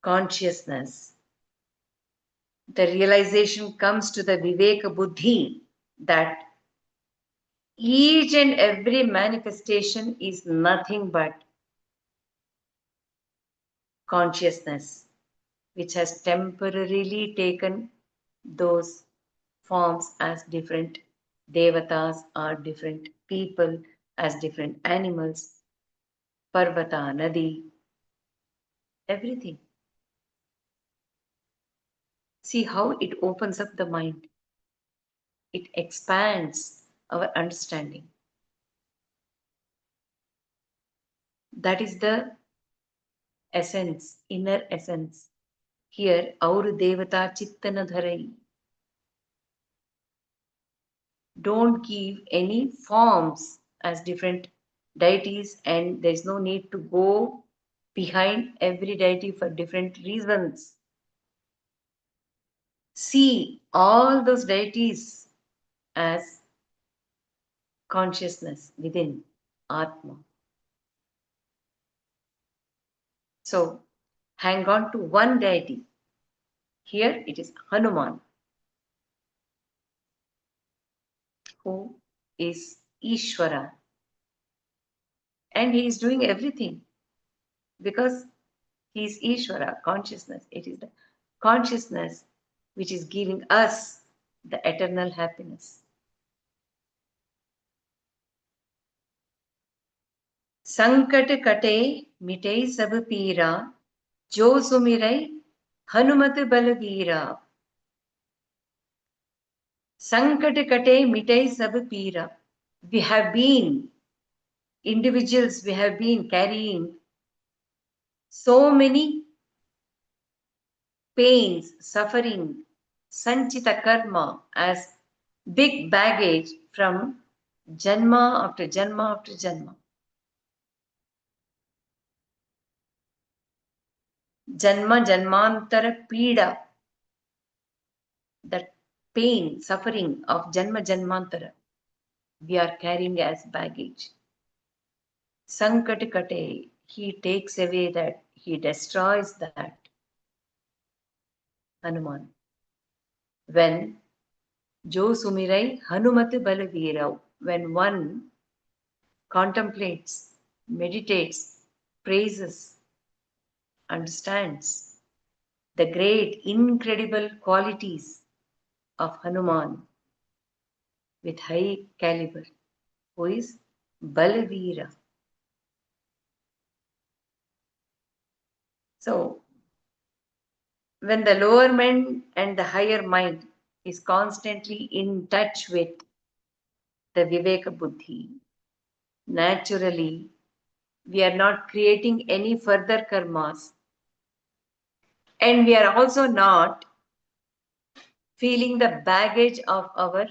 consciousness, the realization comes to the Viveka Buddhi that each and every manifestation is nothing but consciousness, which has temporarily taken those forms as different devatas or different people, as different animals, parvata, nadi, everything. See how it opens up the mind. It expands our understanding. That is the essence, inner essence. Here, aur devata chittana dharai. Don't give any forms as different deities, and there is no need to go behind every deity for different reasons. See all those deities as consciousness within Atma. So hang on to one deity. Here it is Hanuman, who is Ishvara, and he is doing everything because he is Ishvara, consciousness. It is the consciousness which is giving us the eternal happiness. संकट कटे मिटे सब पीरा, जो सुमिरै हनुमत बलवीरा. संकट कटे मिटे सब पीरा. We have been individuals, we have been carrying So many pains, suffering, sanchita karma as big baggage from janma after janma after janma. Janma janmantara pida, that pain, suffering of janma janmantara, we are carrying as baggage. Sankatakate, he takes away that, he destroys that. Hanuman. When Jo Sumirai Hanumat Balavirau, when one contemplates, meditates, praises, understands the great, incredible qualities of Hanuman with high caliber, who is Balavira. So, when the lower mind and the higher mind is constantly in touch with the Viveka Buddhi, naturally, we are not creating any further karmas, and we are also not feeling the baggage of our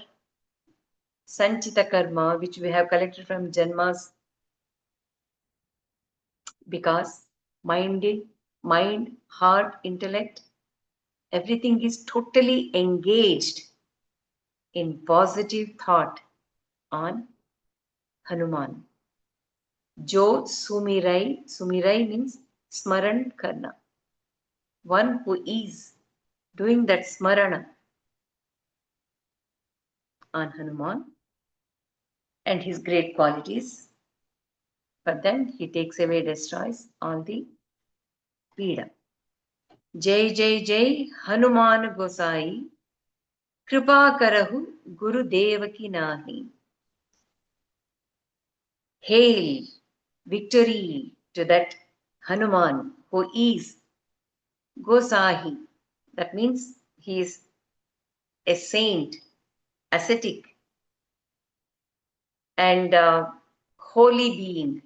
sanchita karma, which we have collected from janmas, because mind, heart, intellect, everything is totally engaged in positive thought on Hanuman. Jo Sumirai, Sumirai means Smaran Karna. One who is doing that Smarana on Hanuman and his great qualities, but then he takes away, destroys all the Pida. Jai Jai Jai Hanuman Gosai, Kripa Karahu Guru Devaki Nahi. Hail, victory to that Hanuman who is Gosahi. That means he is a saint, ascetic, and holy being,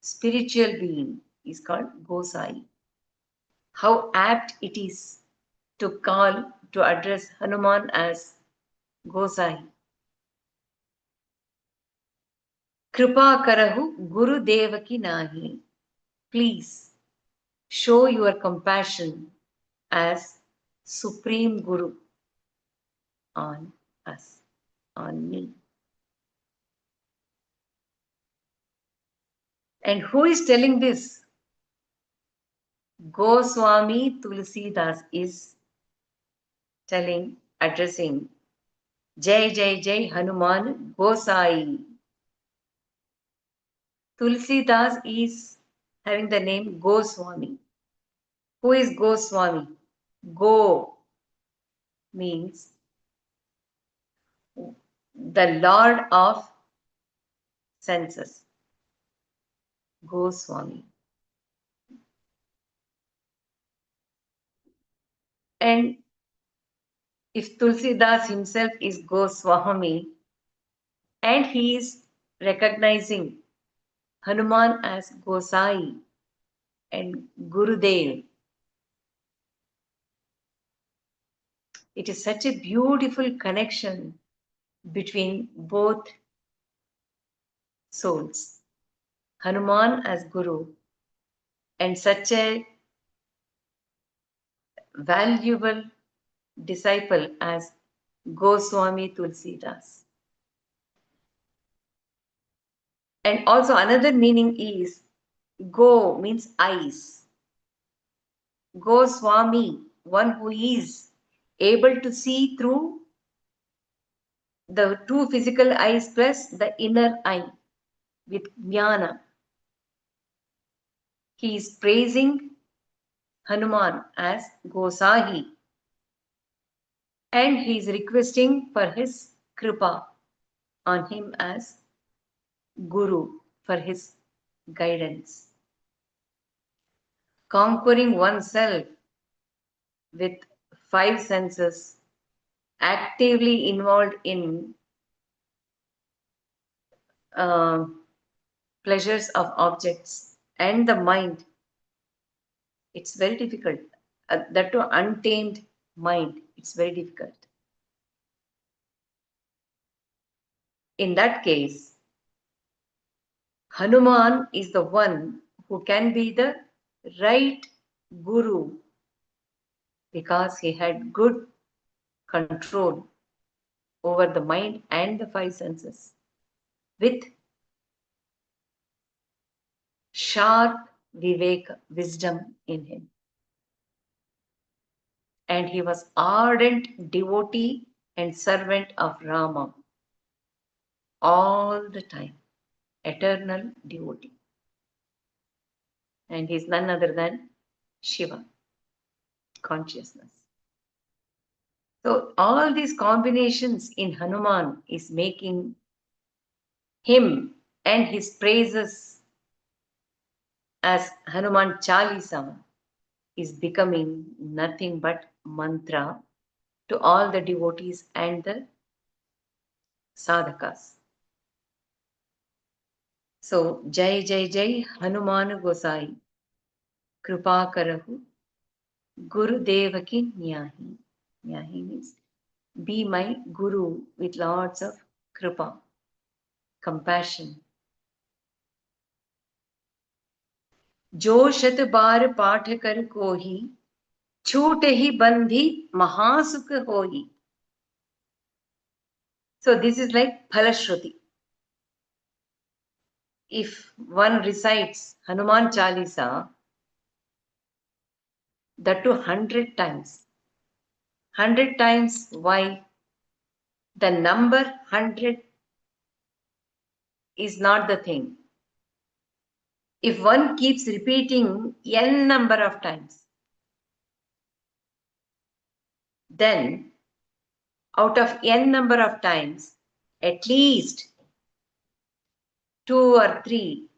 spiritual being is called Gosai. How apt it is to address Hanuman as Gosai. Kripa Karahu Guru Devaki Nahi. Please show your compassion as Supreme Guru on us, on me. And who is telling this? Goswami Tulsidas is telling, addressing Jai Jai Jai Hanuman Gosai. Tulsidas is having the name Goswami. Who is Goswami? Go means the Lord of senses. Goswami. And if Tulsidas himself is Goswami and he is recognizing Hanuman as Gosai and Gurudev, it is such a beautiful connection between both souls. Hanuman as Guru and such a valuable disciple as Goswami Tulsidas. And also another meaning is Go means eyes. Goswami, one who is able to see through the two physical eyes plus the inner eye with jnana. He is praising Hanuman as Gosahi and he is requesting for his kripa on him as Guru for his guidance. Conquering oneself with five senses, actively involved in uh, pleasures of objects, and the mind It's very difficult. That to untamed mind, it's very difficult. In that case, Hanuman is the one who can be the right guru because he had good control over the mind and the five senses with sharp viveka, wisdom in him. And he was ardent devotee and servant of Rama all the time, eternal devotee. And he is none other than Shiva, consciousness. So all these combinations in Hanuman is making him and his praises as Hanuman Chalisa is becoming nothing but mantra to all the devotees and the sadhakas. So Jai Jai Jai Hanuman Gosai Kripa Karahu Guru Devaki Nyahi. Nyahi means be my guru with lots of kripa, compassion. जो शत बार पाठ कर कोही छूट ही बंधी महासुख होई. So this is like Phalashruti. If one recites Hanuman Chalisa, that to 100 times. 100 times, why? The number 100 is not the thing. If one keeps repeating n number of times, then out of n number of times, at least 2 or 3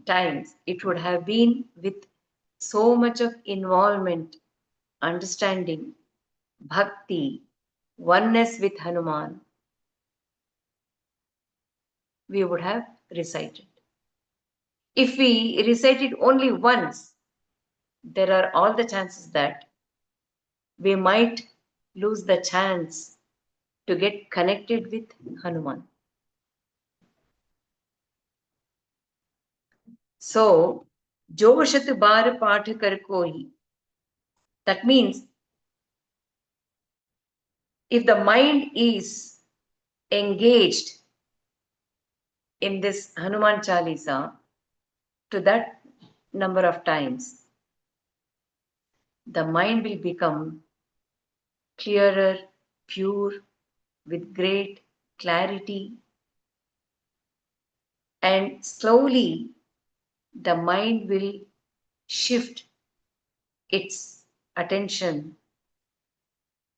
times, it would have been with so much of involvement, understanding, bhakti, oneness with Hanuman, we would have recited. If we recite it only once, there are all the chances that we might lose the chance to get connected with Hanuman. So, Jo Shat Bar Paath Kar Koi. That means if the mind is engaged in this Hanuman Chalisa to that number of times, the mind will become clearer, pure, with great clarity, and slowly the mind will shift its attention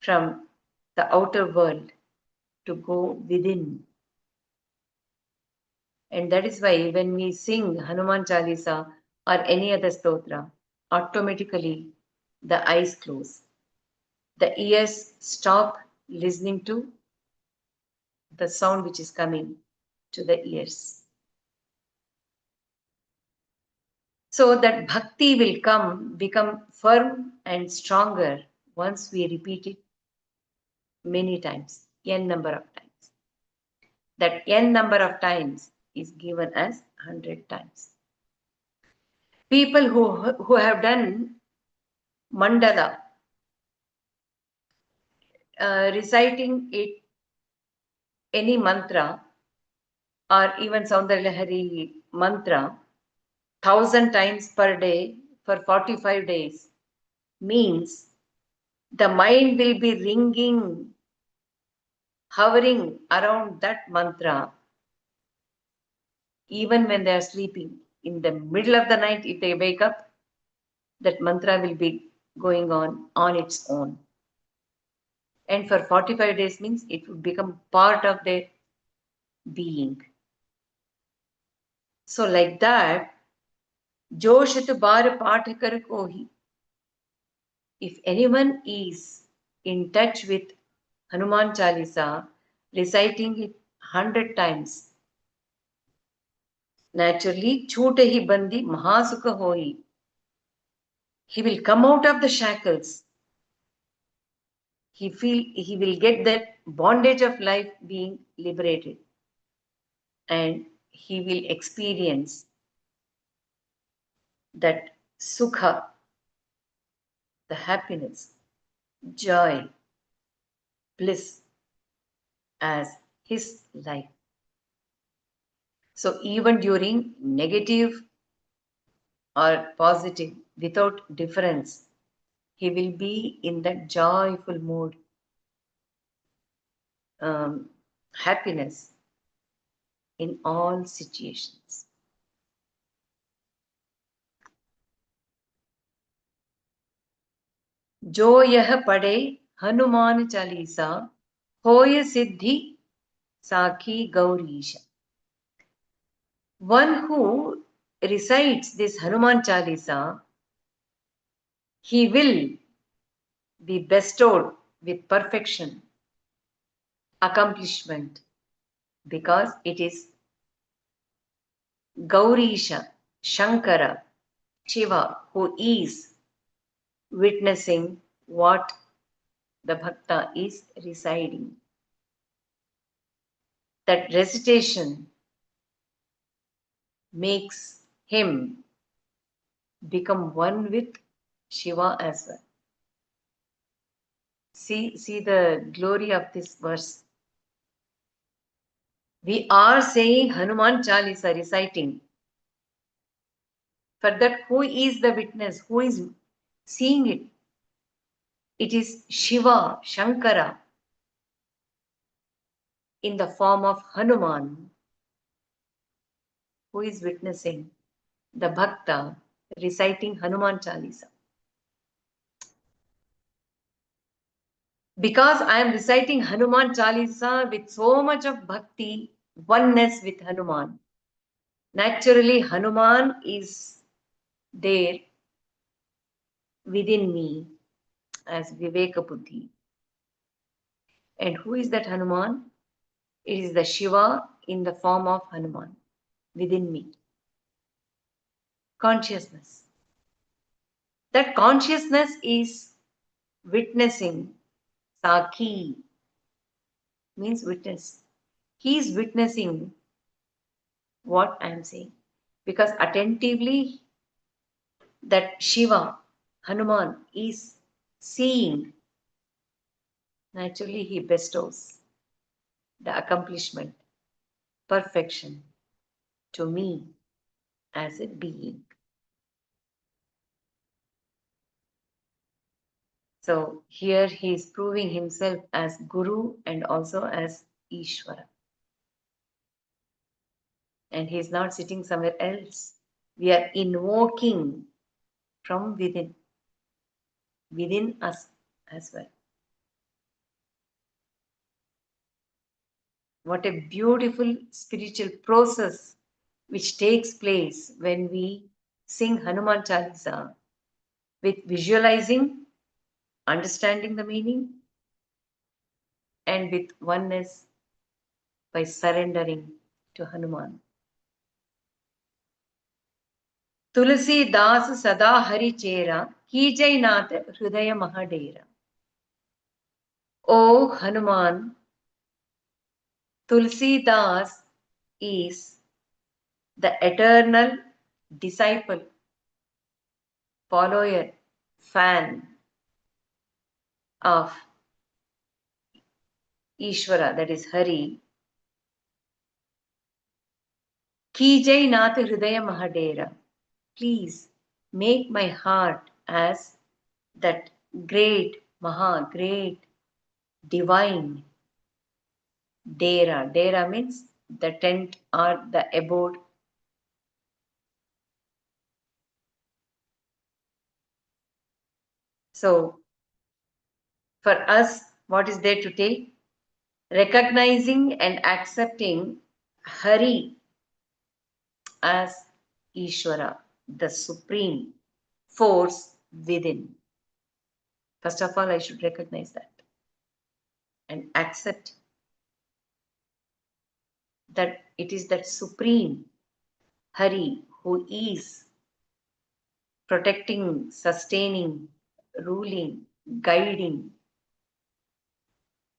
from the outer world to go within. And that is why when we sing Hanuman Chalisa or any other stotra, automatically the eyes close. The ears stop listening to the sound which is coming to the ears. So that bhakti will become firm and stronger once we repeat it many times, n number of times. That n number of times is given as 100 times. People who have done mandala, reciting it, any mantra or even Saundaryalahari mantra 1,000 times per day for 45 days means the mind will be ringing, hovering around that mantra even when they are sleeping. In the middle of the night, if they wake up, that mantra will be going on its own. And for 45 days means it would become part of their being. So like that, Jo Shat Bar Paath Kar Kohi. If anyone is in touch with Hanuman Chalisa, reciting it 100 times, naturally, Chhote hi bandi mahasukha hoi. He will come out of the shackles. He will get that bondage of life being liberated, and he will experience that sukha, the happiness, joy, bliss as his life. So even during negative or positive, without difference, he will be in that joyful mood, happiness in all situations. जो यह पढ़े हनुमान चालीसा होय सिद्धि साखी Gourish. One who recites this Hanuman Chalisa, he will be bestowed with perfection, accomplishment, because it is Gaurisha, Shankara, Shiva who is witnessing what the Bhakta is reciting. That recitation makes him become one with Shiva as well. See the glory of this verse. We are saying Hanuman Chalisa, reciting. For that, who is the witness? Who is seeing it? It is Shiva, Shankara, in the form of Hanuman, who is witnessing the Bhakta reciting Hanuman Chalisa. Because I am reciting Hanuman Chalisa with so much of bhakti, oneness with Hanuman. Naturally, Hanuman is there within me as Viveka Buddhi. And who is that Hanuman? It is the Shiva in the form of Hanuman within me. Consciousness. That consciousness is witnessing. Sakhi means witness. He is witnessing what I am saying. Because attentively that Shiva, Hanuman, is seeing. Naturally, he bestows the accomplishment, perfection to me as a being. So here he is proving himself as Guru and also as Ishvara. And he is not sitting somewhere else. We are invoking from within us as well. What a beautiful spiritual process which takes place when we sing Hanuman Chalisa with visualizing, understanding the meaning, and with oneness by surrendering to Hanuman. Tulsi Das Sada Hari Chera Kijai Nath Hridaya Mahadera. O Hanuman, Tulsi Das is the eternal disciple, follower, fan of Ishvara, that is Hari. Kijai Nath Hridaya Mahadera. Please make my heart as that great, great, divine Dera. Dera means the tent or the abode. So, for us, what is there to take? Recognizing and accepting Hari as Ishvara, the supreme force within. First of all, I should recognize that and accept that it is that supreme Hari who is protecting, sustaining, ruling, guiding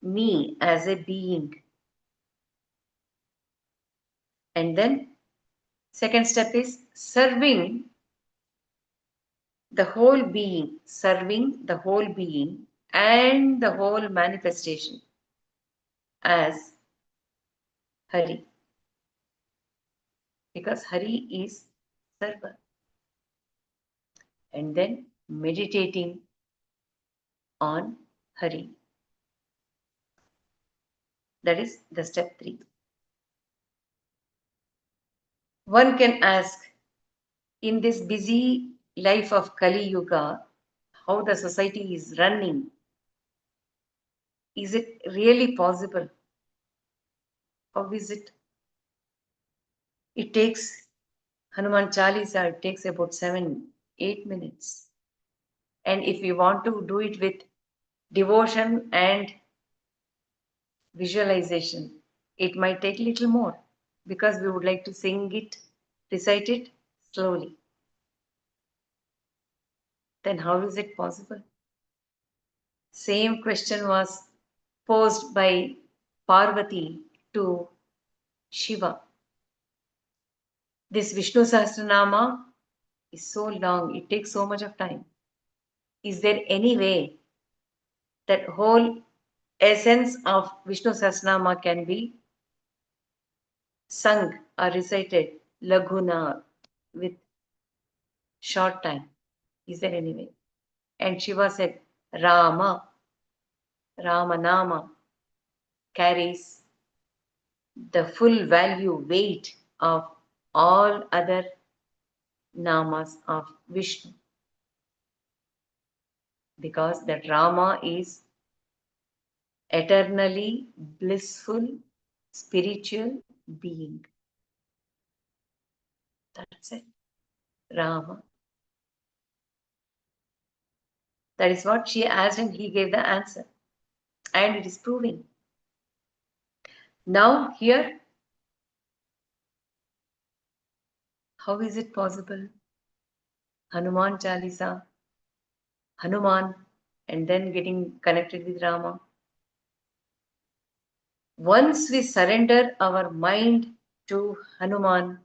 me as a being. And then second step is serving the whole being, serving the whole being and the whole manifestation as Hari. Because Hari is server. And then meditating on Hari. That is the step 3. One can ask, in this busy life of Kali Yuga, how the society is running, is it really possible? How is it? It takes Hanuman Chalisa, it takes about 7-8 minutes. And if we want to do it with devotion and visualization, it might take a little more because we would like to sing it, recite it slowly. Then how is it possible? Same question was posed by Parvati to Shiva. This Vishnu Sahasranama is so long, it takes so much of time. Is there any way that whole essence of Vishnu Sahasranama can be sung or recited laguna with short time? Is there any way? And Shiva said, Rama, Ramanama carries the full value, weight of all other namas of Vishnu. Because that Rama is eternally blissful, spiritual being. That's it. Rama. That is what she asked and he gave the answer. And it is proving. Now here, how is it possible? Hanuman Chalisa, Hanuman, and then getting connected with Rama. Once we surrender our mind to Hanuman,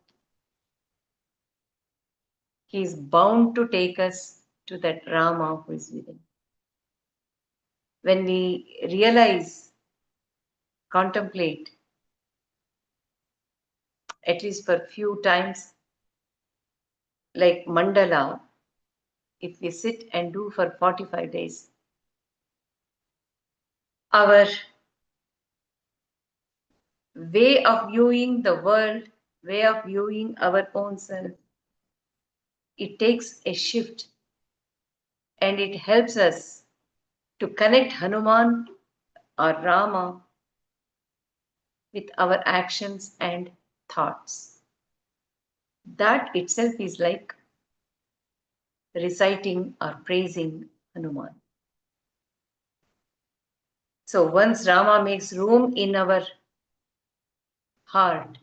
he is bound to take us to that Rama who is within. When we realize, contemplate, at least for few times, like mandala, if we sit and do for 45 days, our way of viewing the world, way of viewing our own self, it takes a shift and it helps us to connect Hanuman or Rama with our actions and thoughts. That itself is like reciting or praising Hanuman. So once Rama makes room in our heart,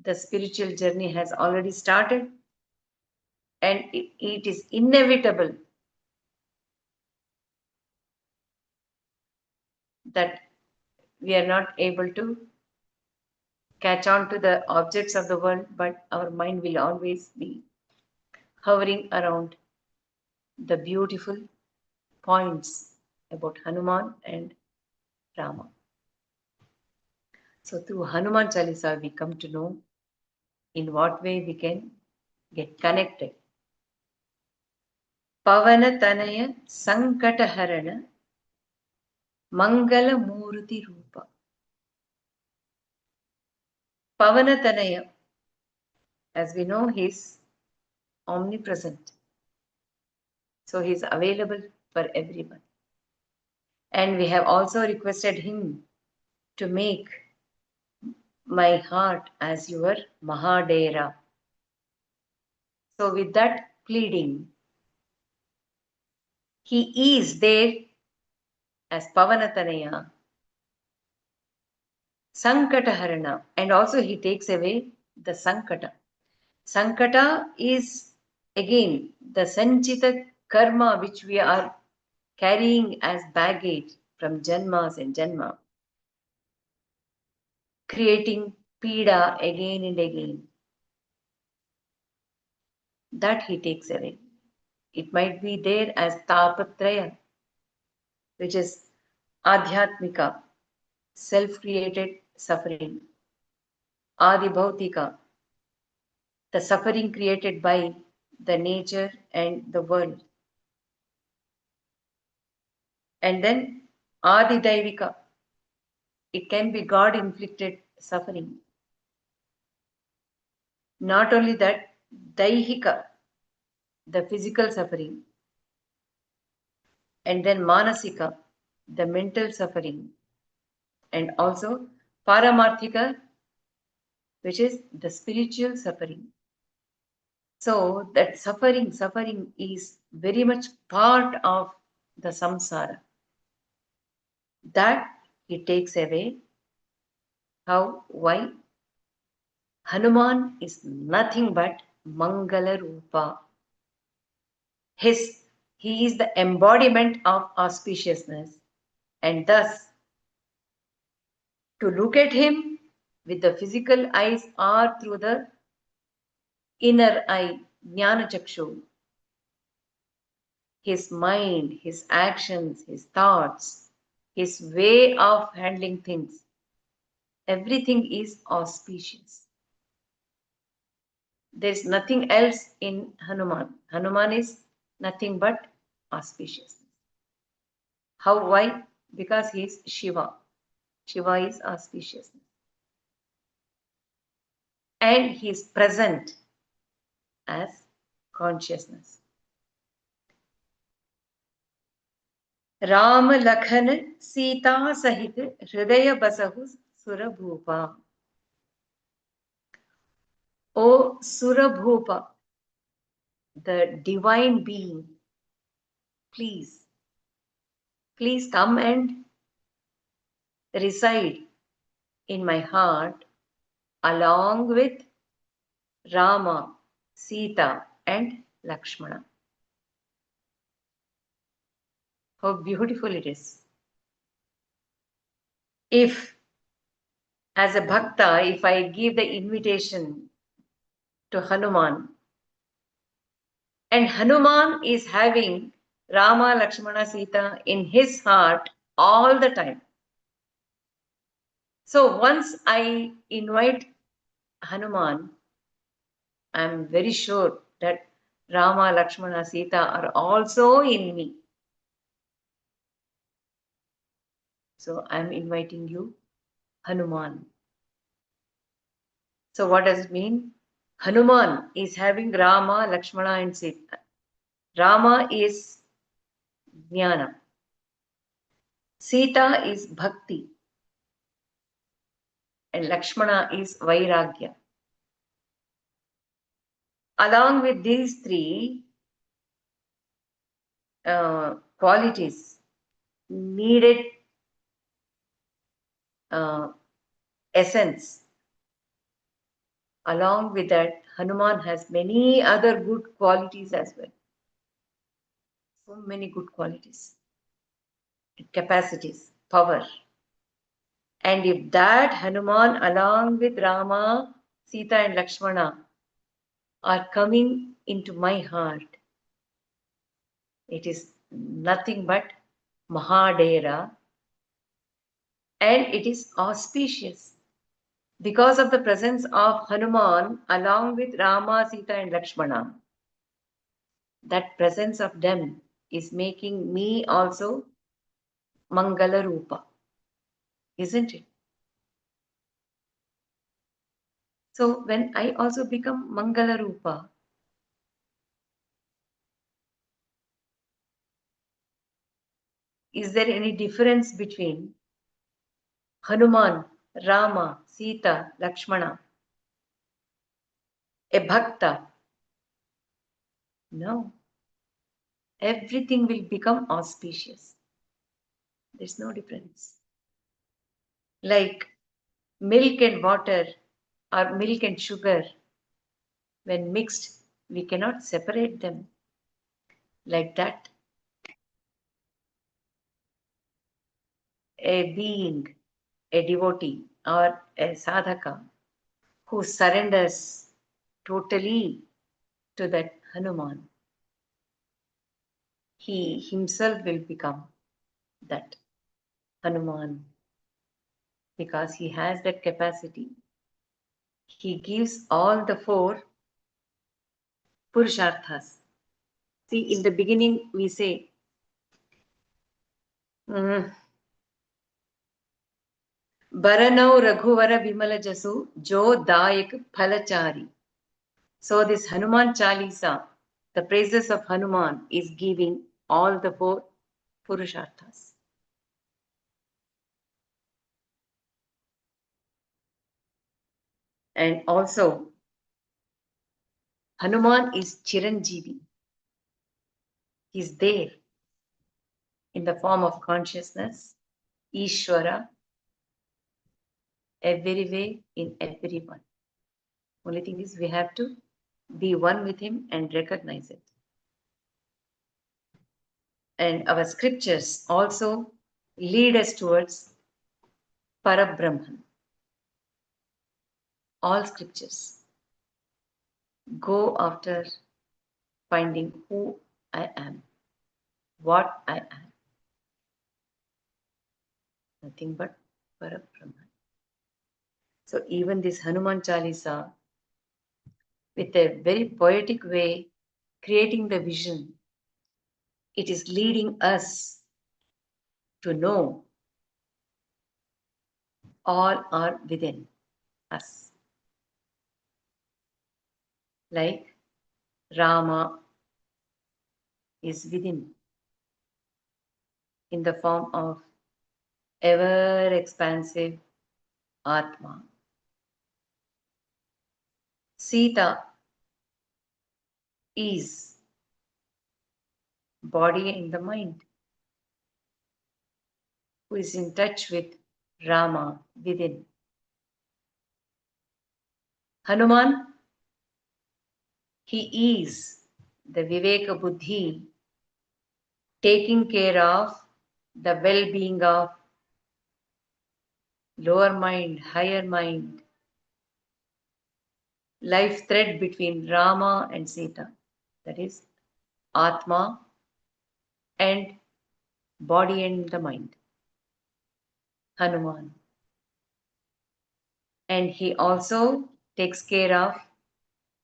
the spiritual journey has already started and it is inevitable that we are not able to catch on to the objects of the world, but our mind will always be hovering around the beautiful points about Hanuman and Rama. So through Hanuman Chalisa, we come to know in what way we can get connected. Pavana Tanaya Sankataharana Mangala Murti Rupa. Pavana Tanaya, as we know, he is omnipresent. So he is available for everyone. And we have also requested him to make my heart as your Mahadera. So with that pleading, he is there as Pavanatanaya, Sankataharana, and also he takes away the Sankata. Sankata is again the Sanchita karma which we are carrying as baggage from Janmas and Janma, creating Pida again and again. That he takes away. It might be there as Tapatraya, which is Adhyatmika, self created suffering, Adi Bhautika, the suffering created by the nature and the world. And then Adi Daivika, it can be God inflicted suffering. Not only that, Daihika, the physical suffering, and then Manasika, the mental suffering, and also Paramarthika, which is the spiritual suffering. So that suffering is very much part of the samsara. That he takes away. How? Why? Hanuman is nothing but Mangala Rupa. He is the embodiment of auspiciousness, and thus to look at him with the physical eyes or through the inner eye, Jnana Chakshu, his mind, his actions, his thoughts, his way of handling things, everything is auspicious. There's nothing else in Hanuman. Hanuman is nothing but auspiciousness. How? Why? Because he is Shiva. Shiva is auspiciousness. And he is present as consciousness. Ram Lakhan Sita सहित हृदय बसहु सुरभूपा. O Surabhupa, the divine being, please come and reside in my heart along with Rama, Sita and Lakshmana. How beautiful it is. If as a bhakta, if I give the invitation to Hanuman, and Hanuman is having Rama, Lakshmana, Sita in his heart all the time. So once I invite Hanuman, I am very sure that Rama, Lakshmana, Sita are also in me. So I am inviting you, Hanuman. So what does it mean? Hanuman is having Rama, Lakshmana and Sita. Rama is Jnana. Sita is Bhakti. And Lakshmana is Vairagya. Along with these three qualities, needed essence. Along with that, Hanuman has many other good qualities as well. So many good qualities, capacities, power. And if that Hanuman along with Rama, Sita and Lakshmana are coming into my heart, it is nothing but Mahadera, and it is auspicious. Because of the presence of Hanuman along with Rama, Sita and Lakshmana, that presence of them is making me also Mangala Rupa, isn't it? So when I also become Mangala Rupa, is there any difference between Hanuman, Rama, Sita, Lakshmana, a Bhakta? No. Everything will become auspicious. There's no difference. Like milk and water or milk and sugar When mixed, we cannot separate them. Like that, a being, a devotee, or a sadhaka who surrenders totally to that Hanuman, he himself will become that Hanuman because he has that capacity. He gives all the four Purusharthas. See, in the beginning, we say, Baranau Raghuvara Vimala Jasu Jo Dayak Phalachari. So, this Hanuman Chalisa, the praises of Hanuman, is giving all the four Purusharthas. And also, Hanuman is Chiranjeevi. He's there in the form of consciousness, Ishvara, every way, in everyone. Only thing is, we have to be one with him and recognize it. And our scriptures also lead us towards Parabrahman. All scriptures go after finding who I am, what I am. Nothing but Parabrahman. So even this Hanuman Chalisa, with a very poetic way, creating the vision, it is leading us to know all are within us. Like Rama is within in the form of ever expansive Atma. Sita is body and the mind, who is in touch with Rama within. Hanuman, he is the Viveka Buddhi, taking care of the well-being of lower mind, higher mind, life thread between Rama and Sita, that is Atma and body and the mind, Hanuman. And he also takes care of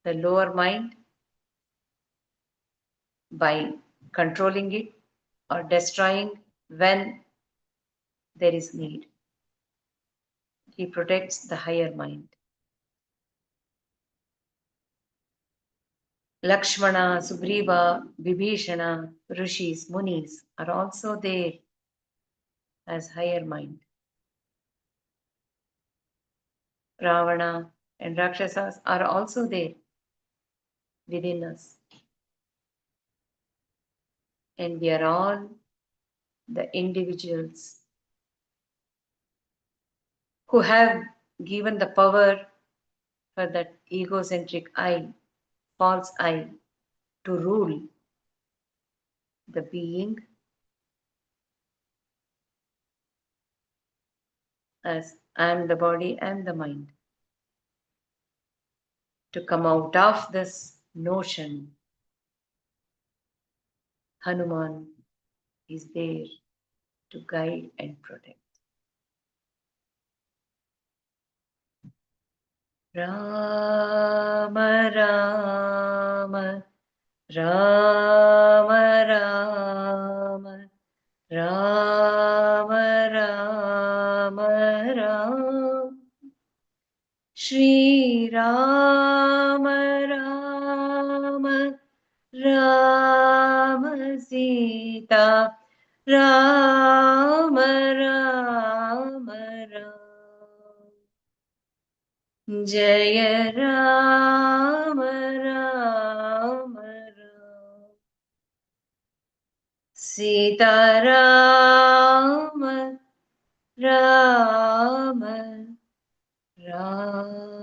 the lower mind by controlling it or destroying when there is need. He protects the higher mind. Lakshmana, Sugriva, Vibhishana, Rishis, Munis are also there as higher mind. Ravana and Rakshasas are also there within us. And we are all the individuals who have given the power for that egocentric I, false I, to rule the being as I am the body and the mind. To come out of this notion, Hanuman is there to guide and protect. Rama Rama Rama Rama Rama Rama Rama Shri Rama Rama Rama Sita Rama Rama Rama Jaya Rama Rama Rama Sita Rama Rama Rama